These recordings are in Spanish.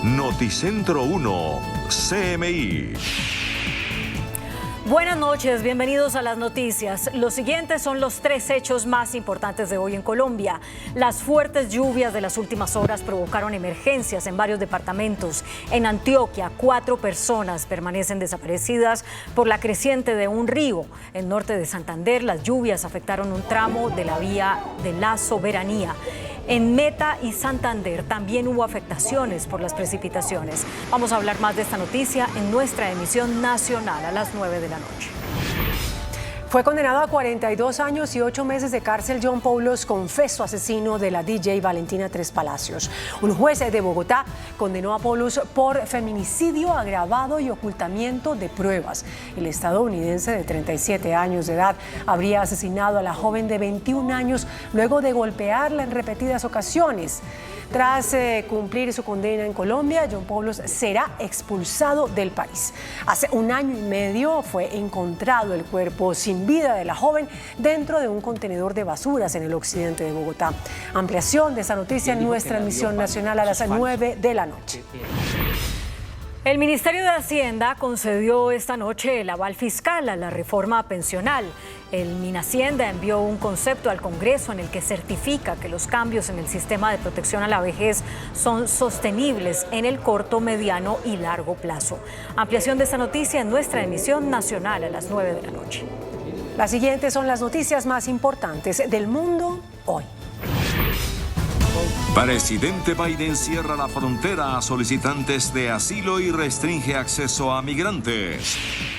Noticentro 1, CMI. Buenas noches, bienvenidos a las noticias. Los siguientes son los tres hechos más importantes de hoy en Colombia. Las fuertes lluvias de las últimas horas provocaron emergencias en varios departamentos. En Antioquia, 4 personas permanecen desaparecidas por la creciente de un río. En norte de Santander, las lluvias afectaron un tramo de la vía de la Soberanía. En Meta y Santander también hubo afectaciones por las precipitaciones. Vamos a hablar más de esta noticia en nuestra emisión nacional a las 9 de la noche. Fue condenado a 42 años y 8 meses de cárcel John Paulos, confeso asesino de la DJ Valentina Tres Palacios. Un juez de Bogotá condenó a Paulos por feminicidio agravado y ocultamiento de pruebas. El estadounidense de 37 años de edad habría asesinado a la joven de 21 años luego de golpearla en repetidas ocasiones. Tras cumplir su condena en Colombia, John Paulos será expulsado del país. Hace 1 año y medio fue encontrado el cuerpo sin vida de la joven dentro de un contenedor de basuras en el occidente de Bogotá. Ampliación de esta noticia en nuestra emisión nacional a las 9 de la noche. El Ministerio de Hacienda concedió esta noche el aval fiscal a la reforma pensional. El Minhacienda envió un concepto al Congreso en el que certifica que los cambios en el sistema de protección a la vejez son sostenibles en el corto, mediano y largo plazo. Ampliación de esta noticia en nuestra emisión nacional a las 9 de la noche. Las siguientes son las noticias más importantes del mundo hoy. Presidente Biden cierra la frontera a solicitantes de asilo y restringe acceso a migrantes.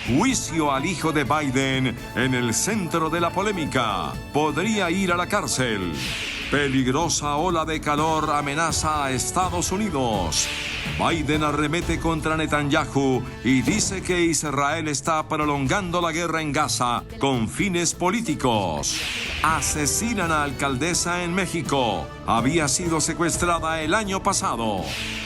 Juicio al hijo de Biden en el centro de la polémica. Podría ir a la cárcel. Peligrosa ola de calor amenaza a Estados Unidos. Biden arremete contra Netanyahu y dice que Israel está prolongando la guerra en Gaza con fines políticos. Asesinan a alcaldesa en México. Había sido secuestrada el año pasado.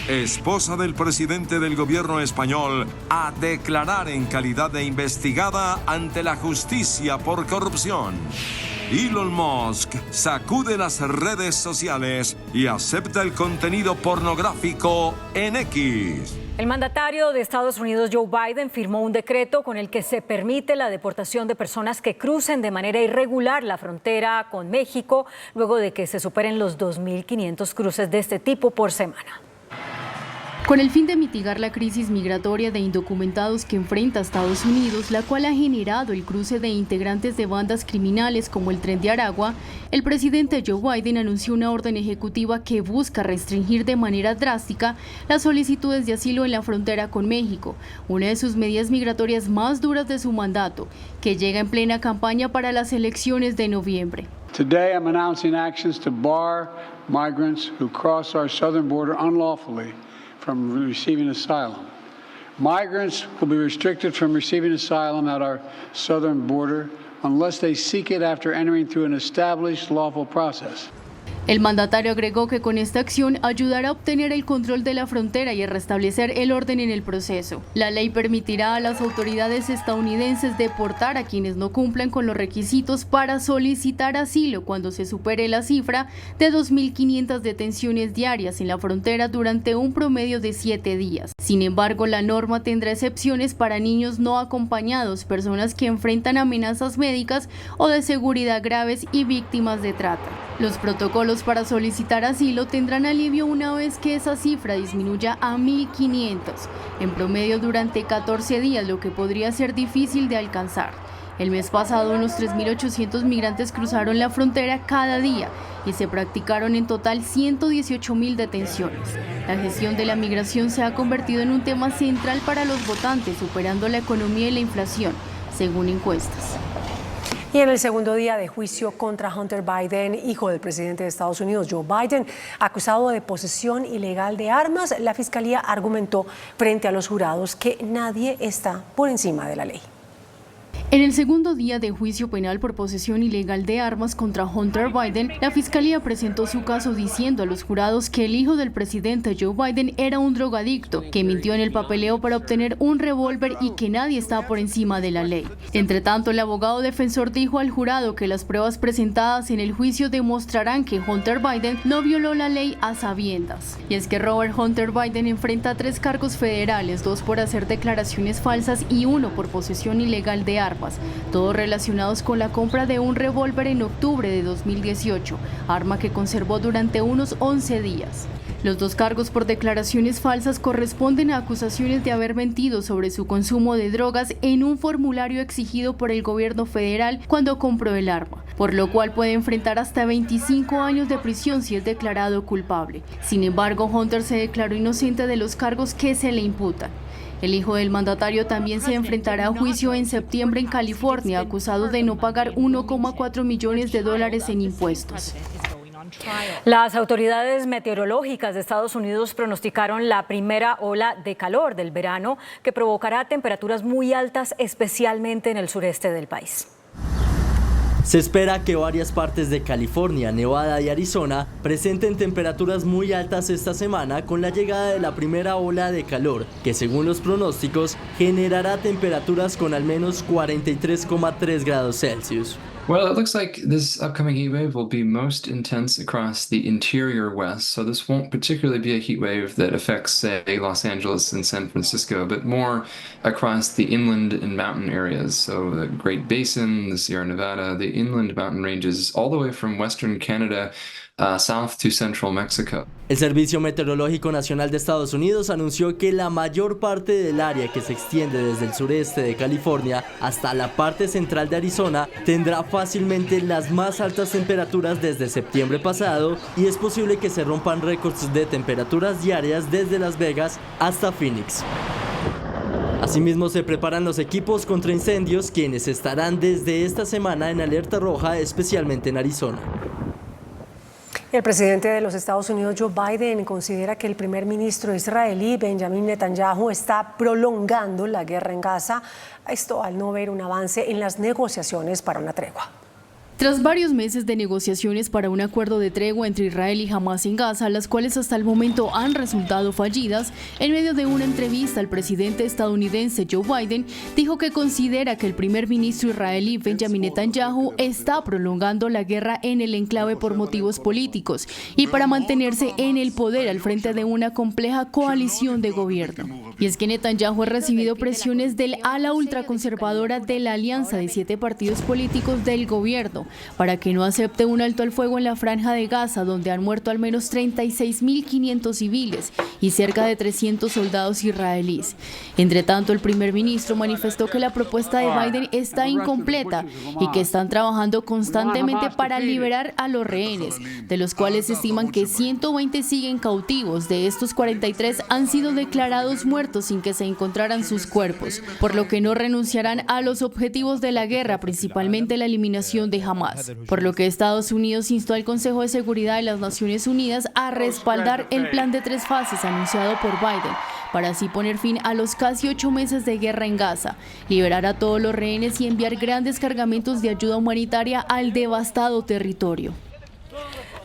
Esposa del presidente del gobierno español a declarar en calidad de investigada ante la justicia por corrupción. Elon Musk sacude las redes sociales y acepta el contenido pornográfico en X. El mandatario de Estados Unidos, Joe Biden, firmó un decreto con el que se permite la deportación de personas que crucen de manera irregular la frontera con México, luego de que se superen los 2.500 cruces de este tipo por semana. Con el fin de mitigar la crisis migratoria de indocumentados que enfrenta Estados Unidos, la cual ha generado el cruce de integrantes de bandas criminales como el Tren de Aragua, el presidente Joe Biden anunció una orden ejecutiva que busca restringir de manera drástica las solicitudes de asilo en la frontera con México, una de sus medidas migratorias más duras de su mandato, que llega en plena campaña para las elecciones de noviembre. Today I'm announcing actions to bar migrants who cross our southern border unlawfully from receiving asylum. Migrants will be restricted from receiving asylum at our southern border unless they seek it after entering through an established lawful process. El mandatario agregó que con esta acción ayudará a obtener el control de la frontera y a restablecer el orden en el proceso. La ley permitirá a las autoridades estadounidenses deportar a quienes no cumplan con los requisitos para solicitar asilo cuando se supere la cifra de 2.500 detenciones diarias en la frontera durante un promedio de 7 días. Sin embargo, la norma tendrá excepciones para niños no acompañados, personas que enfrentan amenazas médicas o de seguridad graves y víctimas de trata. Los protocolos para solicitar asilo tendrán alivio una vez que esa cifra disminuya a 1.500, en promedio durante 14 días, lo que podría ser difícil de alcanzar. El mes pasado, unos 3.800 migrantes cruzaron la frontera cada día y se practicaron en total 118.000 detenciones. La gestión de la migración se ha convertido en un tema central para los votantes, superando la economía y la inflación, según encuestas. Y en el segundo día de juicio contra Hunter Biden, hijo del presidente de Estados Unidos, Joe Biden, acusado de posesión ilegal de armas, la fiscalía argumentó frente a los jurados que nadie está por encima de la ley. En el segundo día de juicio penal por posesión ilegal de armas contra Hunter Biden, la fiscalía presentó su caso diciendo a los jurados que el hijo del presidente Joe Biden era un drogadicto, que mintió en el papeleo para obtener un revólver y que nadie está por encima de la ley. Entre tanto, el abogado defensor dijo al jurado que las pruebas presentadas en el juicio demostrarán que Hunter Biden no violó la ley a sabiendas. Y es que Robert Hunter Biden enfrenta 3 cargos federales, 2 por hacer declaraciones falsas y 1 por posesión ilegal de armas, todos relacionados con la compra de un revólver en octubre de 2018, arma que conservó durante unos 11 días. Los 2 cargos por declaraciones falsas corresponden a acusaciones de haber mentido sobre su consumo de drogas en un formulario exigido por el gobierno federal cuando compró el arma, por lo cual puede enfrentar hasta 25 años de prisión si es declarado culpable. Sin embargo, Hunter se declaró inocente de los cargos que se le imputan. El hijo del mandatario también se enfrentará a juicio en septiembre en California, acusado de no pagar $1,4 millones en impuestos. Las autoridades meteorológicas de Estados Unidos pronosticaron la primera ola de calor del verano que provocará temperaturas muy altas, especialmente en el sureste del país. Se espera que varias partes de California, Nevada y Arizona presenten temperaturas muy altas esta semana con la llegada de la primera ola de calor, que según los pronósticos generará temperaturas con al menos 43,3 grados Celsius. Well, it looks like this upcoming heat wave will be most intense across the interior west, so this won't particularly be a heat wave that affects, say, Los Angeles and San Francisco, but more across the inland and mountain areas, so the Great Basin, the Sierra Nevada, the inland mountain ranges, all the way from western Canada south to central Mexico. El Servicio Meteorológico Nacional de Estados Unidos anunció que la mayor parte del área que se extiende desde el sureste de California hasta la parte central de Arizona tendrá fácilmente las más altas temperaturas desde septiembre pasado y es posible que se rompan récords de temperaturas diarias desde Las Vegas hasta Phoenix. Asimismo, se preparan los equipos contra incendios, quienes estarán desde esta semana en alerta roja, especialmente en Arizona. El presidente de los Estados Unidos, Joe Biden, considera que el primer ministro israelí, Benjamin Netanyahu, está prolongando la guerra en Gaza, esto al no ver un avance en las negociaciones para una tregua. Tras varios meses de negociaciones para un acuerdo de tregua entre Israel y Hamás en Gaza, las cuales hasta el momento han resultado fallidas, en medio de una entrevista, el presidente estadounidense Joe Biden dijo que considera que el primer ministro israelí Benjamin Netanyahu está prolongando la guerra en el enclave por motivos políticos y para mantenerse en el poder al frente de una compleja coalición de gobierno. Y es que Netanyahu ha recibido presiones del ala ultraconservadora de la alianza de 7 partidos políticos del gobierno para que no acepte un alto al fuego en la franja de Gaza, donde han muerto al menos 36.500 civiles y cerca de 300 soldados israelíes. Entre tanto, el primer ministro manifestó que la propuesta de Biden está incompleta y que están trabajando constantemente para liberar a los rehenes, de los cuales estiman que 120 siguen cautivos. De estos, 43 han sido declarados muertos sin que se encontraran sus cuerpos, por lo que no renunciarán a los objetivos de la guerra, principalmente la eliminación de Hamás. Por lo que Estados Unidos instó al Consejo de Seguridad de las Naciones Unidas a respaldar el plan de 3 fases anunciado por Biden, para así poner fin a los casi 8 meses de guerra en Gaza, liberar a todos los rehenes y enviar grandes cargamentos de ayuda humanitaria al devastado territorio.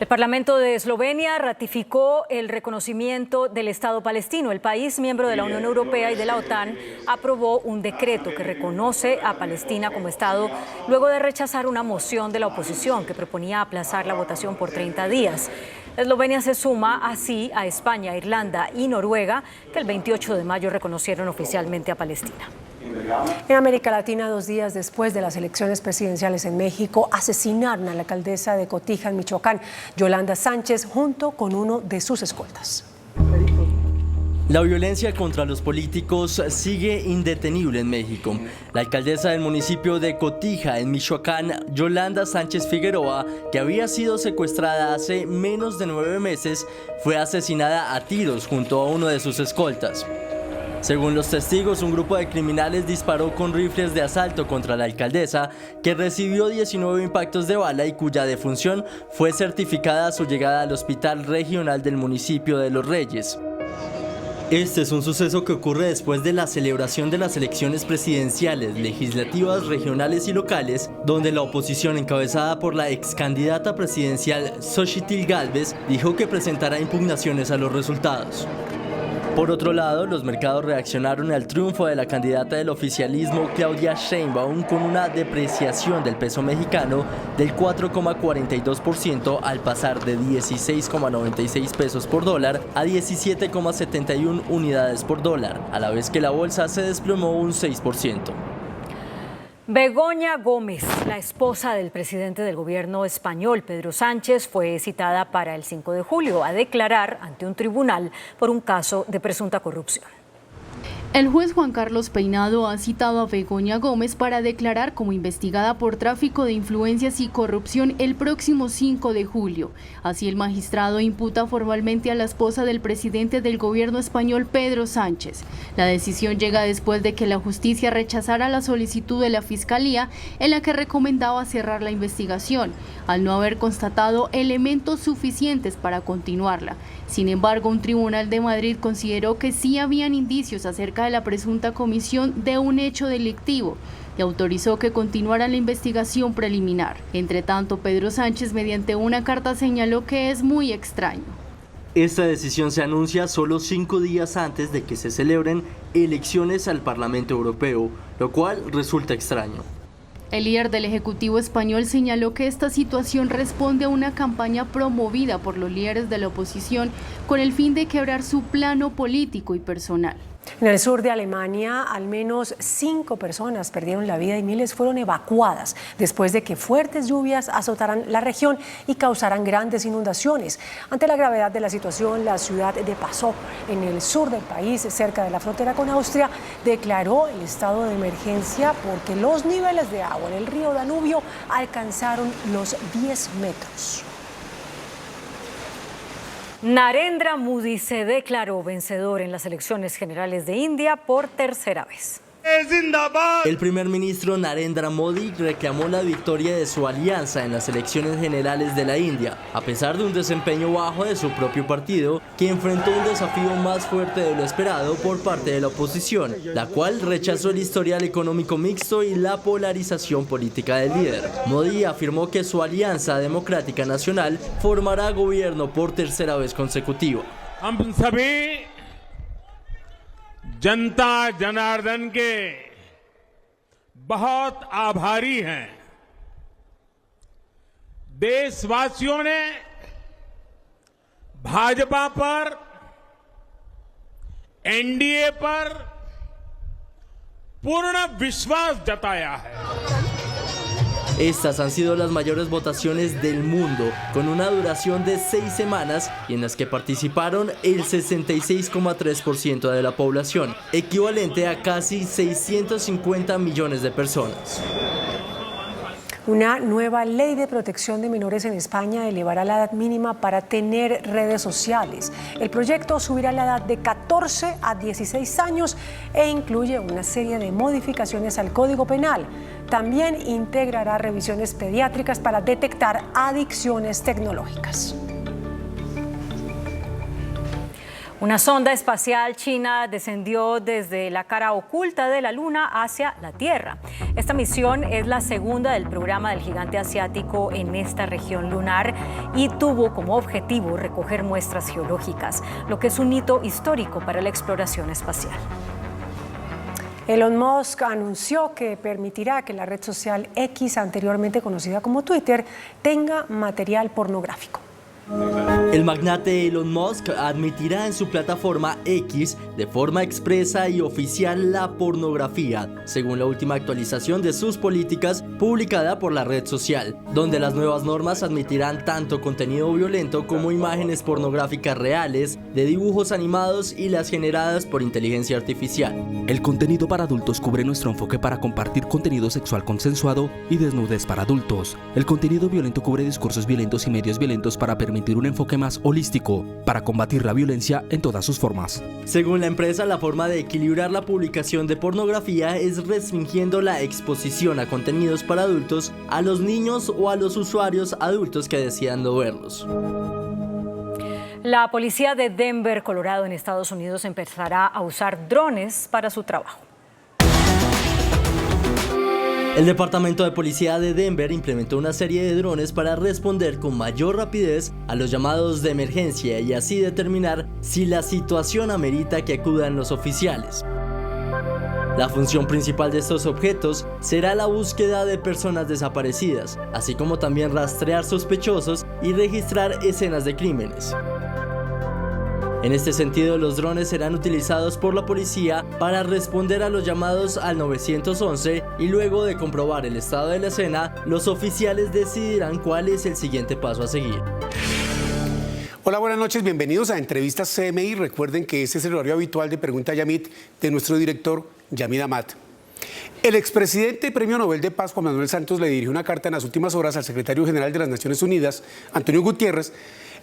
El Parlamento de Eslovenia ratificó el reconocimiento del Estado palestino. El país, miembro de la Unión Europea y de la OTAN, aprobó un decreto que reconoce a Palestina como Estado luego de rechazar una moción de la oposición que proponía aplazar la votación por 30 días. Eslovenia se suma así a España, Irlanda y Noruega, que el 28 de mayo reconocieron oficialmente a Palestina. En América Latina, 2 días después de las elecciones presidenciales en México, asesinaron a la alcaldesa de Cotija, en Michoacán, Yolanda Sánchez, junto con uno de sus escoltas. La violencia contra los políticos sigue indetenible en México. La alcaldesa del municipio de Cotija, en Michoacán, Yolanda Sánchez Figueroa, que había sido secuestrada hace menos de 9 meses, fue asesinada a tiros junto a uno de sus escoltas. Según los testigos, un grupo de criminales disparó con rifles de asalto contra la alcaldesa, que recibió 19 impactos de bala y cuya defunción fue certificada a su llegada al Hospital Regional del municipio de Los Reyes. Este es un suceso que ocurre después de la celebración de las elecciones presidenciales, legislativas, regionales y locales, donde la oposición encabezada por la ex candidata presidencial Xochitl Gálvez dijo que presentará impugnaciones a los resultados. Por otro lado, los mercados reaccionaron al triunfo de la candidata del oficialismo Claudia Sheinbaum con una depreciación del peso mexicano del 4,42% al pasar de 16,96 pesos por dólar a 17,71 unidades por dólar, a la vez que la bolsa se desplomó un 6%. Begoña Gómez, la esposa del presidente del gobierno español, Pedro Sánchez, fue citada para el 5 de julio a declarar ante un tribunal por un caso de presunta corrupción. El juez Juan Carlos Peinado ha citado a Begoña Gómez para declarar como investigada por tráfico de influencias y corrupción el próximo 5 de julio. Así, el magistrado imputa formalmente a la esposa del presidente del gobierno español, Pedro Sánchez. La decisión llega después de que la justicia rechazara la solicitud de la Fiscalía en la que recomendaba cerrar la investigación, al no haber constatado elementos suficientes para continuarla. Sin embargo, un tribunal de Madrid consideró que sí habían indicios acerca de la presunta comisión de un hecho delictivo y autorizó que continuara la investigación preliminar. Entre tanto, Pedro Sánchez, mediante una carta, señaló que es muy extraño. Esta decisión se anuncia solo 5 días antes de que se celebren elecciones al Parlamento Europeo, lo cual resulta extraño. El líder del Ejecutivo español señaló que esta situación responde a una campaña promovida por los líderes de la oposición con el fin de quebrar su plano político y personal. En el sur de Alemania, al menos 5 personas perdieron la vida y miles fueron evacuadas después de que fuertes lluvias azotaran la región y causaran grandes inundaciones. Ante la gravedad de la situación, la ciudad de Passau, en el sur del país, cerca de la frontera con Austria, declaró el estado de emergencia porque los niveles de agua en el río Danubio alcanzaron los 10 metros. Narendra Modi se declaró vencedor en las elecciones generales de India por tercera vez. El primer ministro Narendra Modi reclamó la victoria de su alianza en las elecciones generales de la India, a pesar de un desempeño bajo de su propio partido, que enfrentó un desafío más fuerte de lo esperado por parte de la oposición, la cual rechazó el historial económico mixto y la polarización política del líder. Modi afirmó que su alianza democrática nacional formará gobierno por tercera vez consecutiva. जनता जनार्दन के बहुत आभारी हैं। देशवासियों ने भाजपा पर, एनडीए पर पूर्ण विश्वास जताया है। Estas han sido las mayores votaciones del mundo, con una duración de 6 semanas y en las que participaron el 66,3% de la población, equivalente a casi 650 millones de personas. Una nueva ley de protección de menores en España elevará la edad mínima para tener redes sociales. El proyecto subirá la edad de 14 a 16 años e incluye una serie de modificaciones al Código Penal. También integrará revisiones pediátricas para detectar adicciones tecnológicas. Una sonda espacial china descendió desde la cara oculta de la Luna hacia la Tierra. Esta misión es la segunda del programa del gigante asiático en esta región lunar y tuvo como objetivo recoger muestras geológicas, lo que es un hito histórico para la exploración espacial. Elon Musk anunció que permitirá que la red social X, anteriormente conocida como Twitter, tenga material pornográfico. El magnate Elon Musk admitirá en su plataforma X de forma expresa y oficial la pornografía, según la última actualización de sus políticas publicada por la red social, donde las nuevas normas admitirán tanto contenido violento como imágenes pornográficas reales, de dibujos animados y las generadas por inteligencia artificial. El contenido para adultos cubre nuestro enfoque para compartir contenido sexual consensuado y desnudez para adultos. El contenido violento cubre discursos violentos y medios violentos para permitir un enfoque más holístico para combatir la violencia en todas sus formas. Según la empresa, la forma de equilibrar la publicación de pornografía es restringiendo la exposición a contenidos para adultos a los niños o a los usuarios adultos que decidan no verlos. La policía de Denver, Colorado, en Estados Unidos, empezará a usar drones para su trabajo. El Departamento de Policía de Denver implementó una serie de drones para responder con mayor rapidez a los llamados de emergencia y así determinar si la situación amerita que acudan los oficiales. La función principal de estos objetos será la búsqueda de personas desaparecidas, así como también rastrear sospechosos y registrar escenas de crímenes. En este sentido, los drones serán utilizados por la policía para responder a los llamados al 911 y luego de comprobar el estado de la escena, los oficiales decidirán cuál es el siguiente paso a seguir. Hola, buenas noches, bienvenidos a Entrevistas CMI. Recuerden que este es el horario habitual de Pregunta Yamit de nuestro director Yamid Amat. El expresidente y Premio Nobel de Paz Juan Manuel Santos le dirigió una carta en las últimas horas al secretario general de las Naciones Unidas, Antonio Guterres,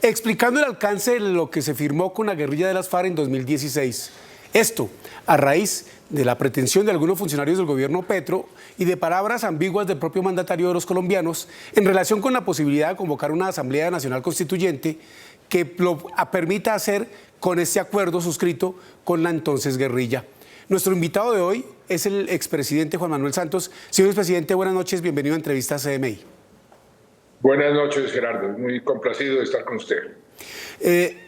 explicando el alcance de lo que se firmó con la guerrilla de las FARC en 2016. Esto a raíz de la pretensión de algunos funcionarios del gobierno Petro y de palabras ambiguas del propio mandatario de los colombianos en relación con la posibilidad de convocar una Asamblea Nacional Constituyente que lo permita hacer con este acuerdo suscrito con la entonces guerrilla. Nuestro invitado de hoy es el expresidente Juan Manuel Santos. Señor expresidente, buenas noches, bienvenido a Entrevistas CMI. Buenas noches, Gerardo. Muy complacido de estar con usted.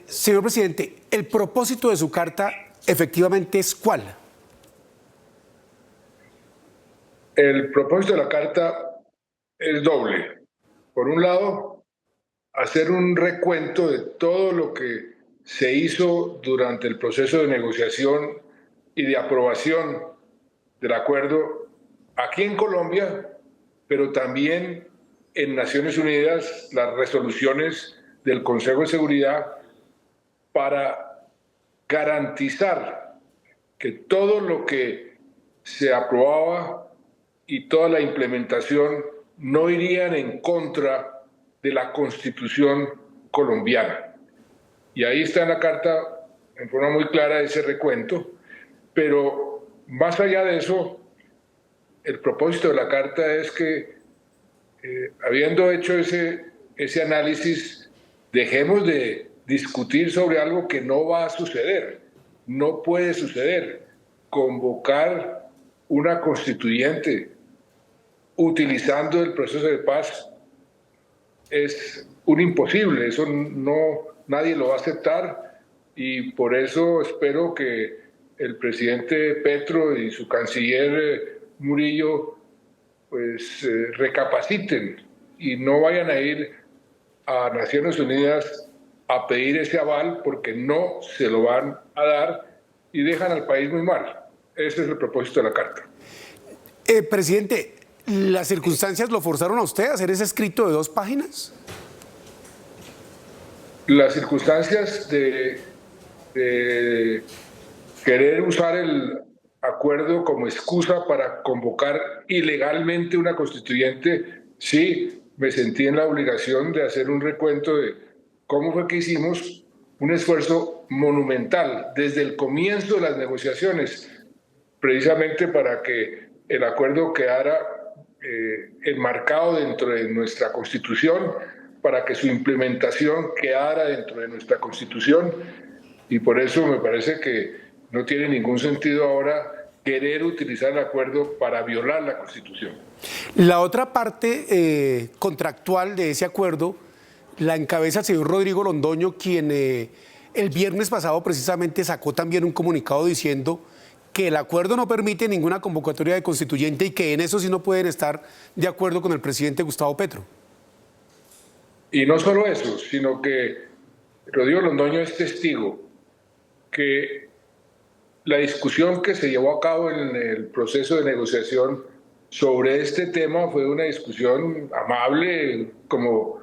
Señor presidente, ¿el propósito de su carta efectivamente es cuál? El propósito de la carta es doble. Por un lado, hacer un recuento de todo lo que se hizo durante el proceso de negociación y de aprobación del acuerdo aquí en Colombia, pero también en Naciones Unidas, las resoluciones del Consejo de Seguridad para garantizar que todo lo que se aprobaba y toda la implementación no irían en contra de la Constitución colombiana. Y ahí está en la carta, en forma muy clara, ese recuento, pero más allá de eso, el propósito de la carta es que habiendo hecho ese análisis, dejemos de discutir sobre algo que no va a suceder, no puede suceder. Convocar una constituyente utilizando el proceso de paz es un imposible, eso nadie lo va a aceptar y por eso espero que el presidente Petro y su canciller Murillo pues recapaciten y no vayan a ir a Naciones Unidas a pedir ese aval porque no se lo van a dar y dejan al país muy mal. Ese es el propósito de la carta. Presidente, ¿las circunstancias lo forzaron a usted a hacer ese escrito de 2 páginas? Las circunstancias de querer usar el acuerdo como excusa para convocar ilegalmente una constituyente, sí, me sentí en la obligación de hacer un recuento de cómo fue que hicimos un esfuerzo monumental desde el comienzo de las negociaciones, precisamente para que el acuerdo quedara enmarcado dentro de nuestra Constitución, para que su implementación quedara dentro de nuestra Constitución, y por eso me parece que no tiene ningún sentido ahora querer utilizar el acuerdo para violar la Constitución. La otra parte contractual de ese acuerdo la encabeza el señor Rodrigo Londoño, quien el viernes pasado precisamente sacó también un comunicado diciendo que el acuerdo no permite ninguna convocatoria de constituyente y que en eso sí no pueden estar de acuerdo con el presidente Gustavo Petro. Y no solo eso, sino que Rodrigo Londoño es testigo que la discusión que se llevó a cabo en el proceso de negociación sobre este tema fue una discusión amable, como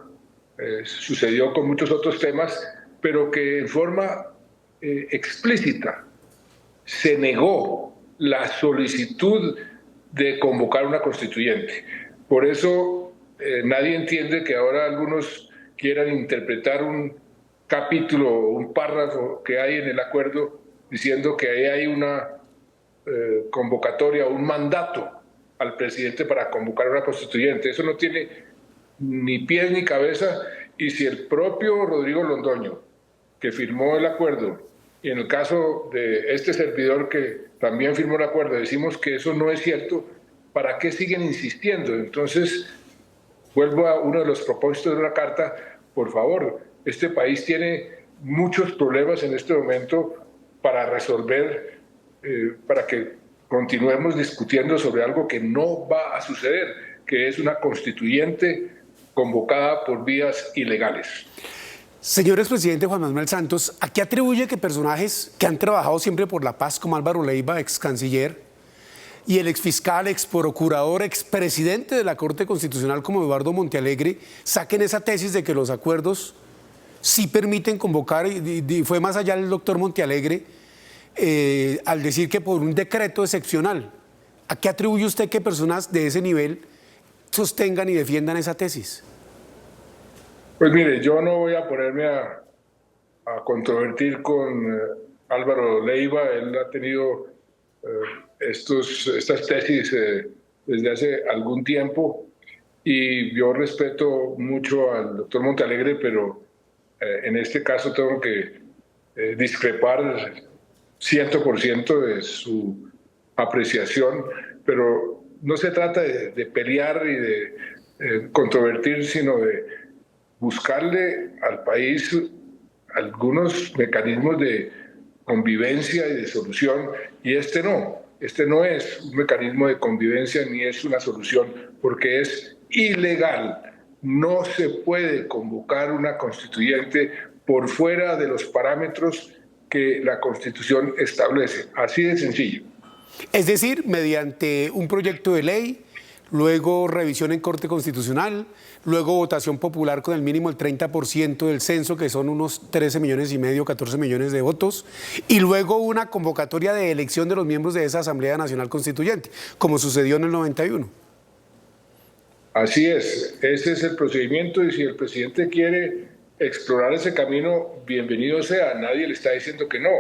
sucedió con muchos otros temas, pero que en forma explícita se negó la solicitud de convocar una constituyente. Por eso nadie entiende que ahora algunos quieran interpretar un capítulo, un párrafo que hay en el acuerdo diciendo que ahí hay una convocatoria, un mandato al presidente para convocar una constituyente. Eso no tiene ni pies ni cabeza, y si el propio Rodrigo Londoño que firmó el acuerdo y en el caso de este servidor que también firmó el acuerdo decimos que eso no es cierto, ¿para qué siguen insistiendo? Entonces, vuelvo a uno de los propósitos de la Carta. Por favor, este país tiene muchos problemas en este momento para resolver, para que continuemos discutiendo sobre algo que no va a suceder, que es una constituyente convocada por vías ilegales. Señor expresidente Juan Manuel Santos, ¿a qué atribuye que personajes que han trabajado siempre por la paz, como Álvaro Leiva, ex canciller, y el exfiscal, exprocurador, expresidente de la Corte Constitucional como Eduardo Montealegre, saquen esa tesis de que los acuerdos sí permiten convocar, y fue más allá el doctor Montealegre, al decir que por un decreto excepcional? ¿A qué atribuye usted que personas de ese nivel sostengan y defiendan esa tesis? Pues mire, yo no voy a ponerme a controvertir con Álvaro Leiva. Él ha tenido estas tesis desde hace algún tiempo y yo respeto mucho al doctor Montealegre, pero en este caso tengo que discrepar 100% de su apreciación, pero no se trata de pelear y de controvertir, sino de buscarle al país algunos mecanismos de convivencia y de solución, y este no es un mecanismo de convivencia ni es una solución, porque es ilegal. No se puede convocar una constituyente por fuera de los parámetros que la Constitución establece. Así de sencillo. Es decir, mediante un proyecto de ley, luego revisión en Corte Constitucional, luego votación popular con el mínimo del 30% del censo, que son unos 13,5 millones, 14 millones de votos, y luego una convocatoria de elección de los miembros de esa Asamblea Nacional Constituyente, como sucedió en el 91. Así es, ese es el procedimiento, y si el presidente quiere explorar ese camino, bienvenido sea, nadie le está diciendo que no,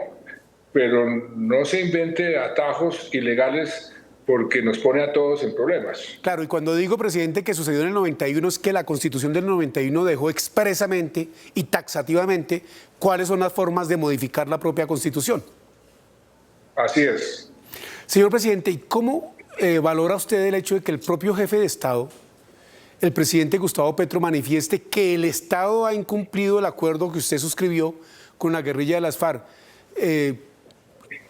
pero no se invente atajos ilegales porque nos pone a todos en problemas. Claro, y cuando digo, presidente, que sucedió en el 91, es que la Constitución del 91 dejó expresamente y taxativamente cuáles son las formas de modificar la propia Constitución. Así es. Señor presidente, ¿y cómo valora usted el hecho de que el propio jefe de Estado, el presidente Gustavo Petro, manifieste que el Estado ha incumplido el acuerdo que usted suscribió con la guerrilla de las FARC?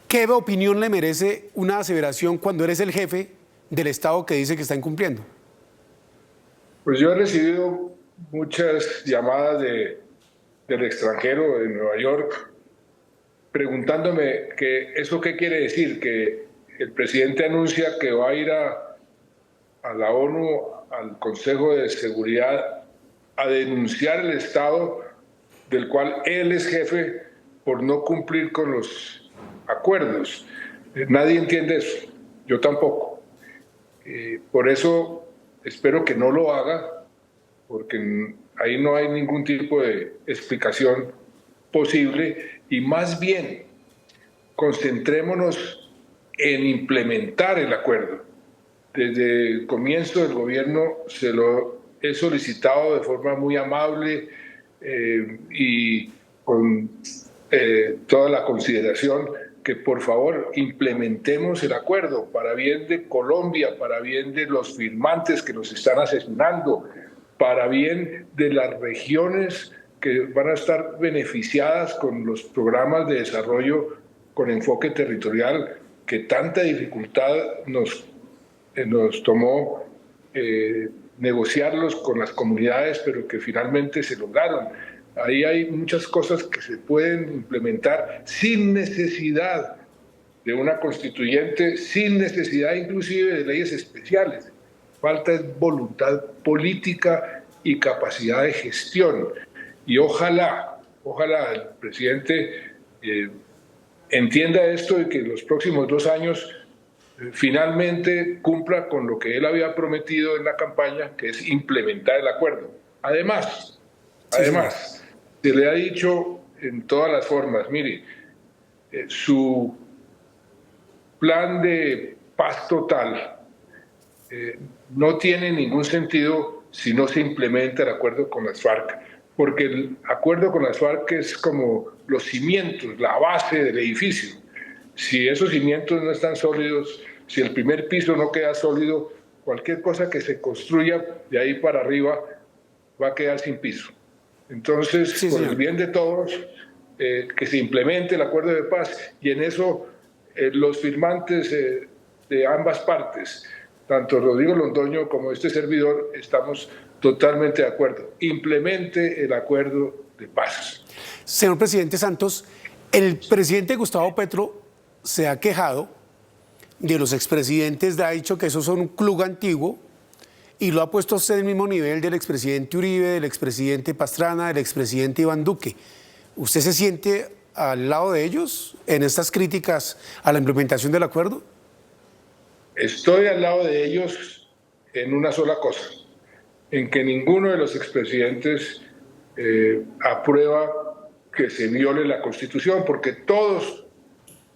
¿Qué opinión le merece una aseveración cuando eres el jefe del Estado que dice que está incumpliendo? Pues yo he recibido muchas llamadas del extranjero, de Nueva York, preguntándome que eso qué quiere decir, que el presidente anuncia que va a ir a la ONU, al Consejo de Seguridad, a denunciar el Estado del cual él es jefe por no cumplir con los acuerdos. Nadie entiende eso, yo tampoco. Por eso espero que no lo haga, porque ahí no hay ningún tipo de explicación posible, y más bien concentrémonos en implementar el acuerdo. Desde el comienzo del gobierno se lo he solicitado de forma muy amable y con toda la consideración, que por favor implementemos el acuerdo para bien de Colombia, para bien de los firmantes que nos están asesinando, para bien de las regiones que van a estar beneficiadas con los programas de desarrollo con enfoque territorial, que tanta dificultad nos tomó negociarlos con las comunidades, pero que finalmente se lograron. Ahí hay muchas cosas que se pueden implementar sin necesidad de una constituyente, sin necesidad inclusive de leyes especiales. Falta es voluntad política y capacidad de gestión. Y ojalá el presidente entienda esto y que en los próximos 2 años finalmente cumpla con lo que él había prometido en la campaña, que es implementar el acuerdo. Además, se le ha dicho en todas las formas, mire, su plan de paz total no tiene ningún sentido si no se implementa el acuerdo con las FARC, porque el acuerdo con las FARC es como los cimientos, la base del edificio. Si esos cimientos no están sólidos, si el primer piso no queda sólido, cualquier cosa que se construya de ahí para arriba va a quedar sin piso. Entonces, sí, por el bien de todos, que se implemente el acuerdo de paz, y en eso los firmantes de ambas partes, tanto Rodrigo Londoño como este servidor, estamos totalmente de acuerdo. Implemente el acuerdo de paz. Señor presidente Santos, el presidente Gustavo Petro se ha quejado de los expresidentes, ha dicho que esos son un club antiguo y lo ha puesto a usted en el mismo nivel del expresidente Uribe, del expresidente Pastrana, del expresidente Iván Duque. ¿Usted se siente al lado de ellos en estas críticas a la implementación del acuerdo? Estoy al lado de ellos en una sola cosa, en que ninguno de los expresidentes aprueba que se viole la Constitución, porque todos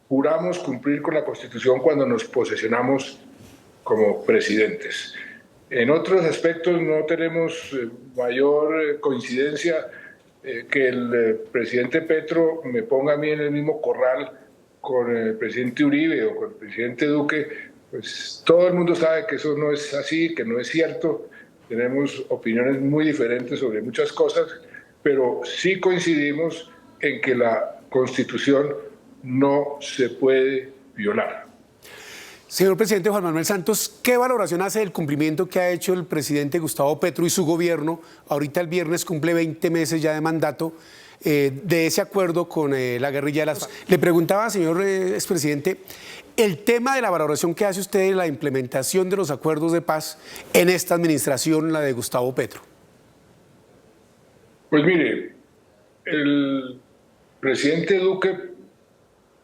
juramos cumplir con la Constitución cuando nos posesionamos como presidentes. En otros aspectos no tenemos mayor coincidencia que el presidente Petro me ponga a mí en el mismo corral con el presidente Uribe o con el presidente Duque. Pues todo el mundo sabe que eso no es así, que no es cierto. Tenemos opiniones muy diferentes sobre muchas cosas, pero sí coincidimos en que la Constitución no se puede violar. Señor presidente Juan Manuel Santos, ¿qué valoración hace del cumplimiento que ha hecho el presidente Gustavo Petro y su gobierno? Ahorita el viernes cumple 20 meses ya de mandato de ese acuerdo con la guerrilla de las FARC. Le preguntaba, señor expresidente, el tema de la valoración que hace usted de la implementación de los acuerdos de paz en esta administración, la de Gustavo Petro. Pues mire, el presidente Duque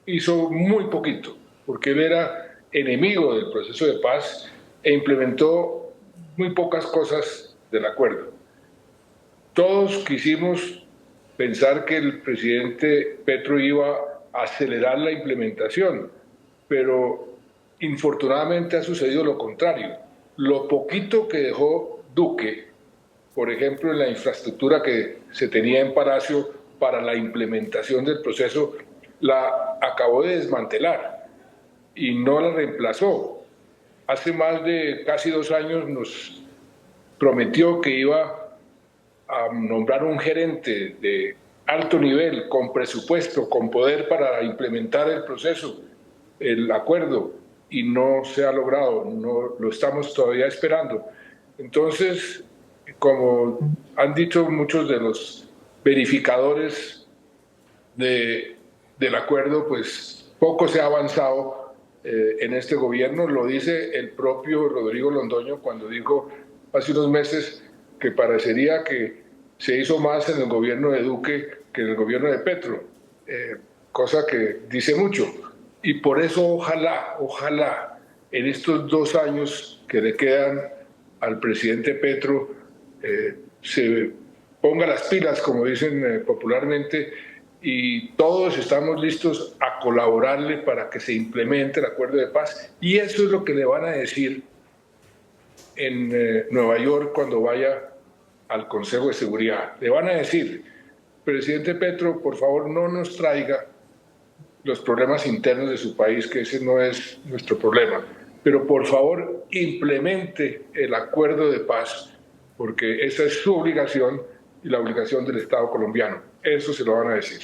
hizo muy poquito, porque él era enemigo del proceso de paz e implementó muy pocas cosas del acuerdo. Todos quisimos pensar que el presidente Petro iba a acelerar la implementación, pero infortunadamente ha sucedido lo contrario. Lo poquito que dejó Duque, por ejemplo, en la infraestructura que se tenía en Palacio para la implementación del proceso, la acabó de desmantelar y no la reemplazó. Hace más de casi 2 años nos prometió que iba a nombrar un gerente de alto nivel, con presupuesto, con poder para implementar el proceso, el acuerdo, y no se ha logrado, no lo estamos todavía esperando. Entonces, como han dicho muchos de los verificadores del acuerdo, pues poco se ha avanzado en este gobierno. Lo dice el propio Rodrigo Londoño cuando dijo hace unos meses que parecería que se hizo más en el gobierno de Duque que en el gobierno de Petro, cosa que dice mucho. Y por eso ojalá en estos 2 años que le quedan al presidente Petro se ponga las pilas, como dicen popularmente, y todos estamos listos a colaborarle para que se implemente el acuerdo de paz. Y eso es lo que le van a decir en Nueva York cuando vaya al Consejo de Seguridad. Le van a decir, presidente Petro, por favor no nos traiga los problemas internos de su país, que ese no es nuestro problema, pero por favor implemente el acuerdo de paz, porque esa es su obligación y la obligación del Estado colombiano. Eso se lo van a decir.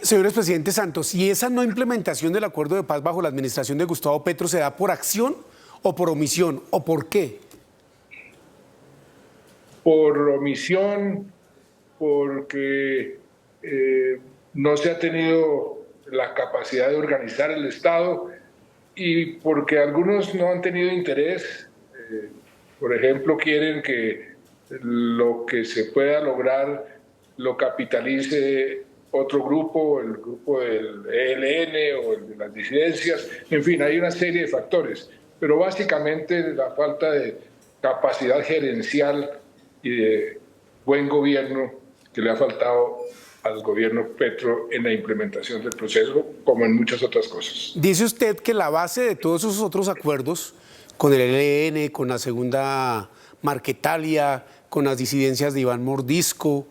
Señor expresidente Santos, ¿y esa no implementación del acuerdo de paz bajo la administración de Gustavo Petro se da por acción o por omisión, o por qué? Por omisión, porque no se ha tenido la capacidad de organizar el Estado y porque algunos no han tenido interés. Por ejemplo, quieren que lo que se pueda lograr lo capitalice otro grupo, el grupo del ELN o el de las disidencias. En fin, hay una serie de factores, pero básicamente la falta de capacidad gerencial y de buen gobierno que le ha faltado al gobierno Petro en la implementación del proceso, como en muchas otras cosas. Dice usted que la base de todos esos otros acuerdos, con el ELN, con la segunda Marquetalia, con las disidencias de Iván Mordisco,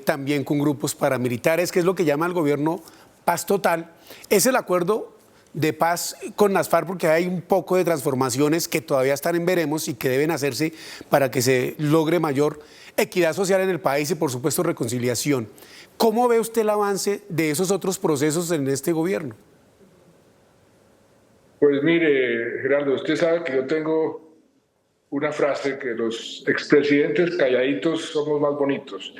también con grupos paramilitares, que es lo que llama el gobierno paz total. Es el acuerdo de paz con las FARC, porque hay un poco de transformaciones que todavía están en veremos y que deben hacerse para que se logre mayor equidad social en el país y, por supuesto, reconciliación. ¿Cómo ve usted el avance de esos otros procesos en este gobierno? Pues mire, Gerardo, usted sabe que yo tengo una frase que los expresidentes calladitos somos más bonitos,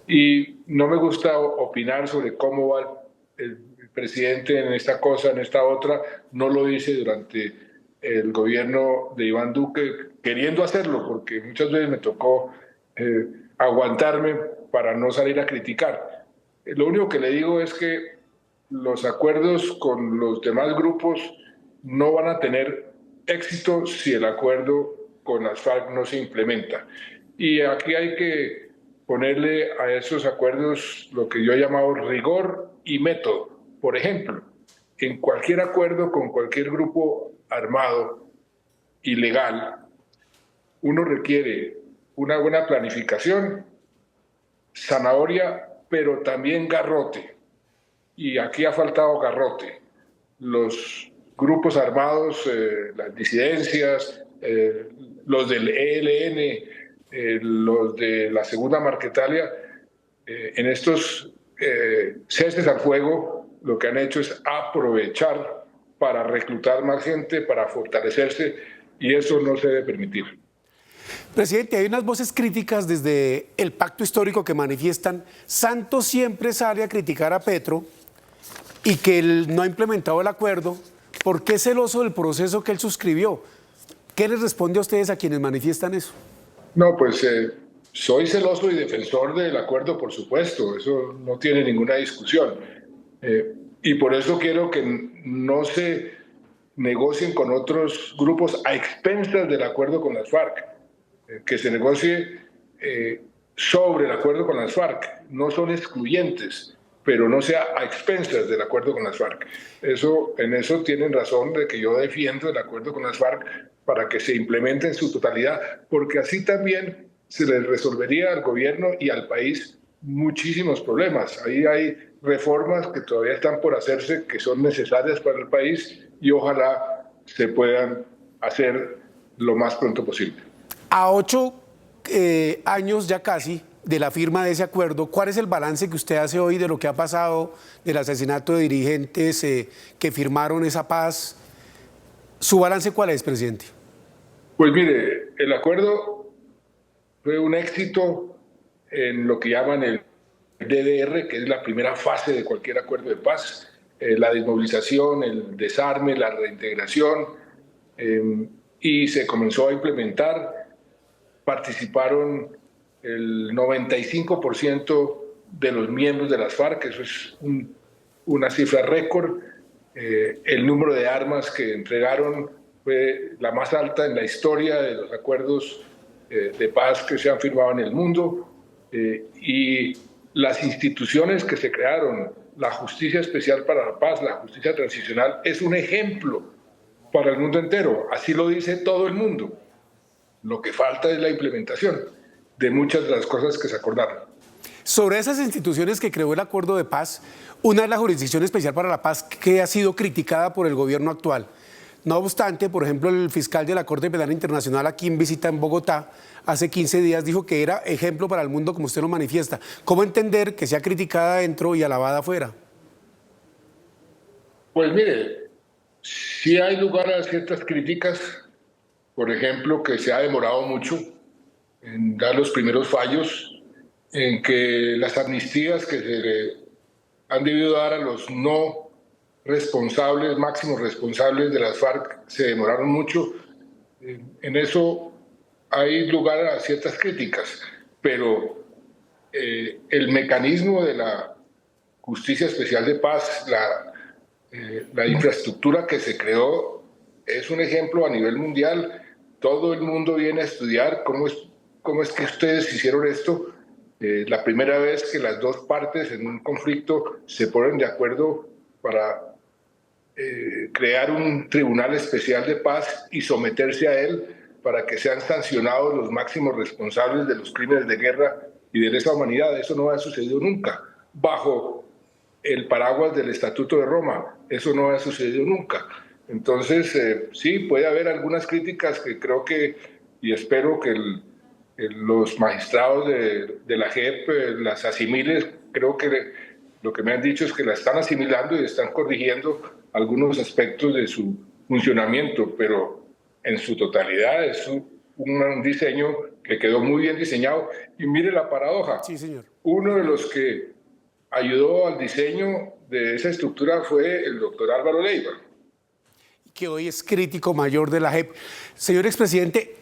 y no me gusta opinar sobre cómo va el presidente en esta cosa, en esta otra. No lo hice durante el gobierno de Iván Duque, queriendo hacerlo, porque muchas veces me tocó aguantarme para no salir a criticar. Lo único que le digo es que los acuerdos con los demás grupos no van a tener éxito si el acuerdo con las FARC no se implementa. Y aquí hay que ponerle a esos acuerdos lo que yo he llamado rigor y método. Por ejemplo, en cualquier acuerdo con cualquier grupo armado ilegal, uno requiere una buena planificación, zanahoria, pero también garrote. Y aquí ha faltado garrote. Los grupos armados, las disidencias, los del ELN, los de la Segunda Marquetalia, en estos ceses al fuego, lo que han hecho es aprovechar para reclutar más gente, para fortalecerse, y eso no se debe permitir. Presidente, hay unas voces críticas desde el pacto histórico que manifiestan: Santos siempre sale a criticar a Petro y que él no ha implementado el acuerdo. ¿Por qué celoso del proceso que él suscribió? ¿Qué les responde a ustedes, a quienes manifiestan eso? No, pues soy celoso y defensor del acuerdo, por supuesto, eso no tiene ninguna discusión. Y por eso quiero que no se negocien con otros grupos a expensas del acuerdo con las FARC, que se negocie sobre el acuerdo con las FARC. No son excluyentes, pero no sea a expensas del acuerdo con las FARC. En eso tienen razón de que yo defiendo el acuerdo con las FARC para que se implemente en su totalidad, porque así también se les resolvería al gobierno y al país muchísimos problemas. Ahí hay reformas que todavía están por hacerse, que son necesarias para el país, y ojalá se puedan hacer lo más pronto posible. A 8 años ya casi de la firma de ese acuerdo, ¿cuál es el balance que usted hace hoy de lo que ha pasado, del asesinato de dirigentes que firmaron esa paz? ¿Su balance cuál es, presidente? Pues mire, el acuerdo fue un éxito en lo que llaman el DDR, que es la primera fase de cualquier acuerdo de paz, la desmovilización, el desarme, la reintegración, y se comenzó a implementar. Participaron el 95% de los miembros de las FARC, eso es una cifra récord. El número de armas que entregaron fue la más alta en la historia de los acuerdos de paz que se han firmado en el mundo, y las instituciones que se crearon, la Justicia Especial para la Paz, la Justicia Transicional, es un ejemplo para el mundo entero. Así lo dice todo el mundo. Lo que falta es la implementación de muchas de las cosas que se acordaron. Sobre esas instituciones que creó el acuerdo de paz, una es la Jurisdicción Especial para la Paz, que ha sido criticada por el gobierno actual. No obstante, por ejemplo, el fiscal de la Corte Penal Internacional, aquí en visita en Bogotá, hace 15 días dijo que era ejemplo para el mundo, como usted lo manifiesta. ¿Cómo entender que sea criticada dentro y alabada afuera? Pues mire, sí hay lugar a ciertas críticas. Por ejemplo, que se ha demorado mucho en dar los primeros fallos, en que las amnistías que se le han debido dar a los no responsables, máximos responsables de las FARC, se demoraron mucho. En eso hay lugar a ciertas críticas, pero el mecanismo de la Justicia Especial de Paz, la infraestructura que se creó, es un ejemplo a nivel mundial. Todo el mundo viene a estudiar cómo es que ustedes hicieron esto. La primera vez que las dos partes en un conflicto se ponen de acuerdo para crear un tribunal especial de paz y someterse a él para que sean sancionados los máximos responsables de los crímenes de guerra y de lesa humanidad. Eso no ha sucedido nunca. Bajo el paraguas del Estatuto de Roma, eso no ha sucedido nunca. Entonces, sí, puede haber algunas críticas que creo que, y espero que los magistrados de la JEP las asimilen. Creo que lo que me han dicho es que la están asimilando y están corrigiendo algunos aspectos de su funcionamiento, pero en su totalidad es un diseño que quedó muy bien diseñado. Y mire la paradoja. Sí, señor. Uno de los que ayudó al diseño de esa estructura fue el doctor Álvaro Leiva, que hoy es crítico mayor de la JEP. Señor expresidente,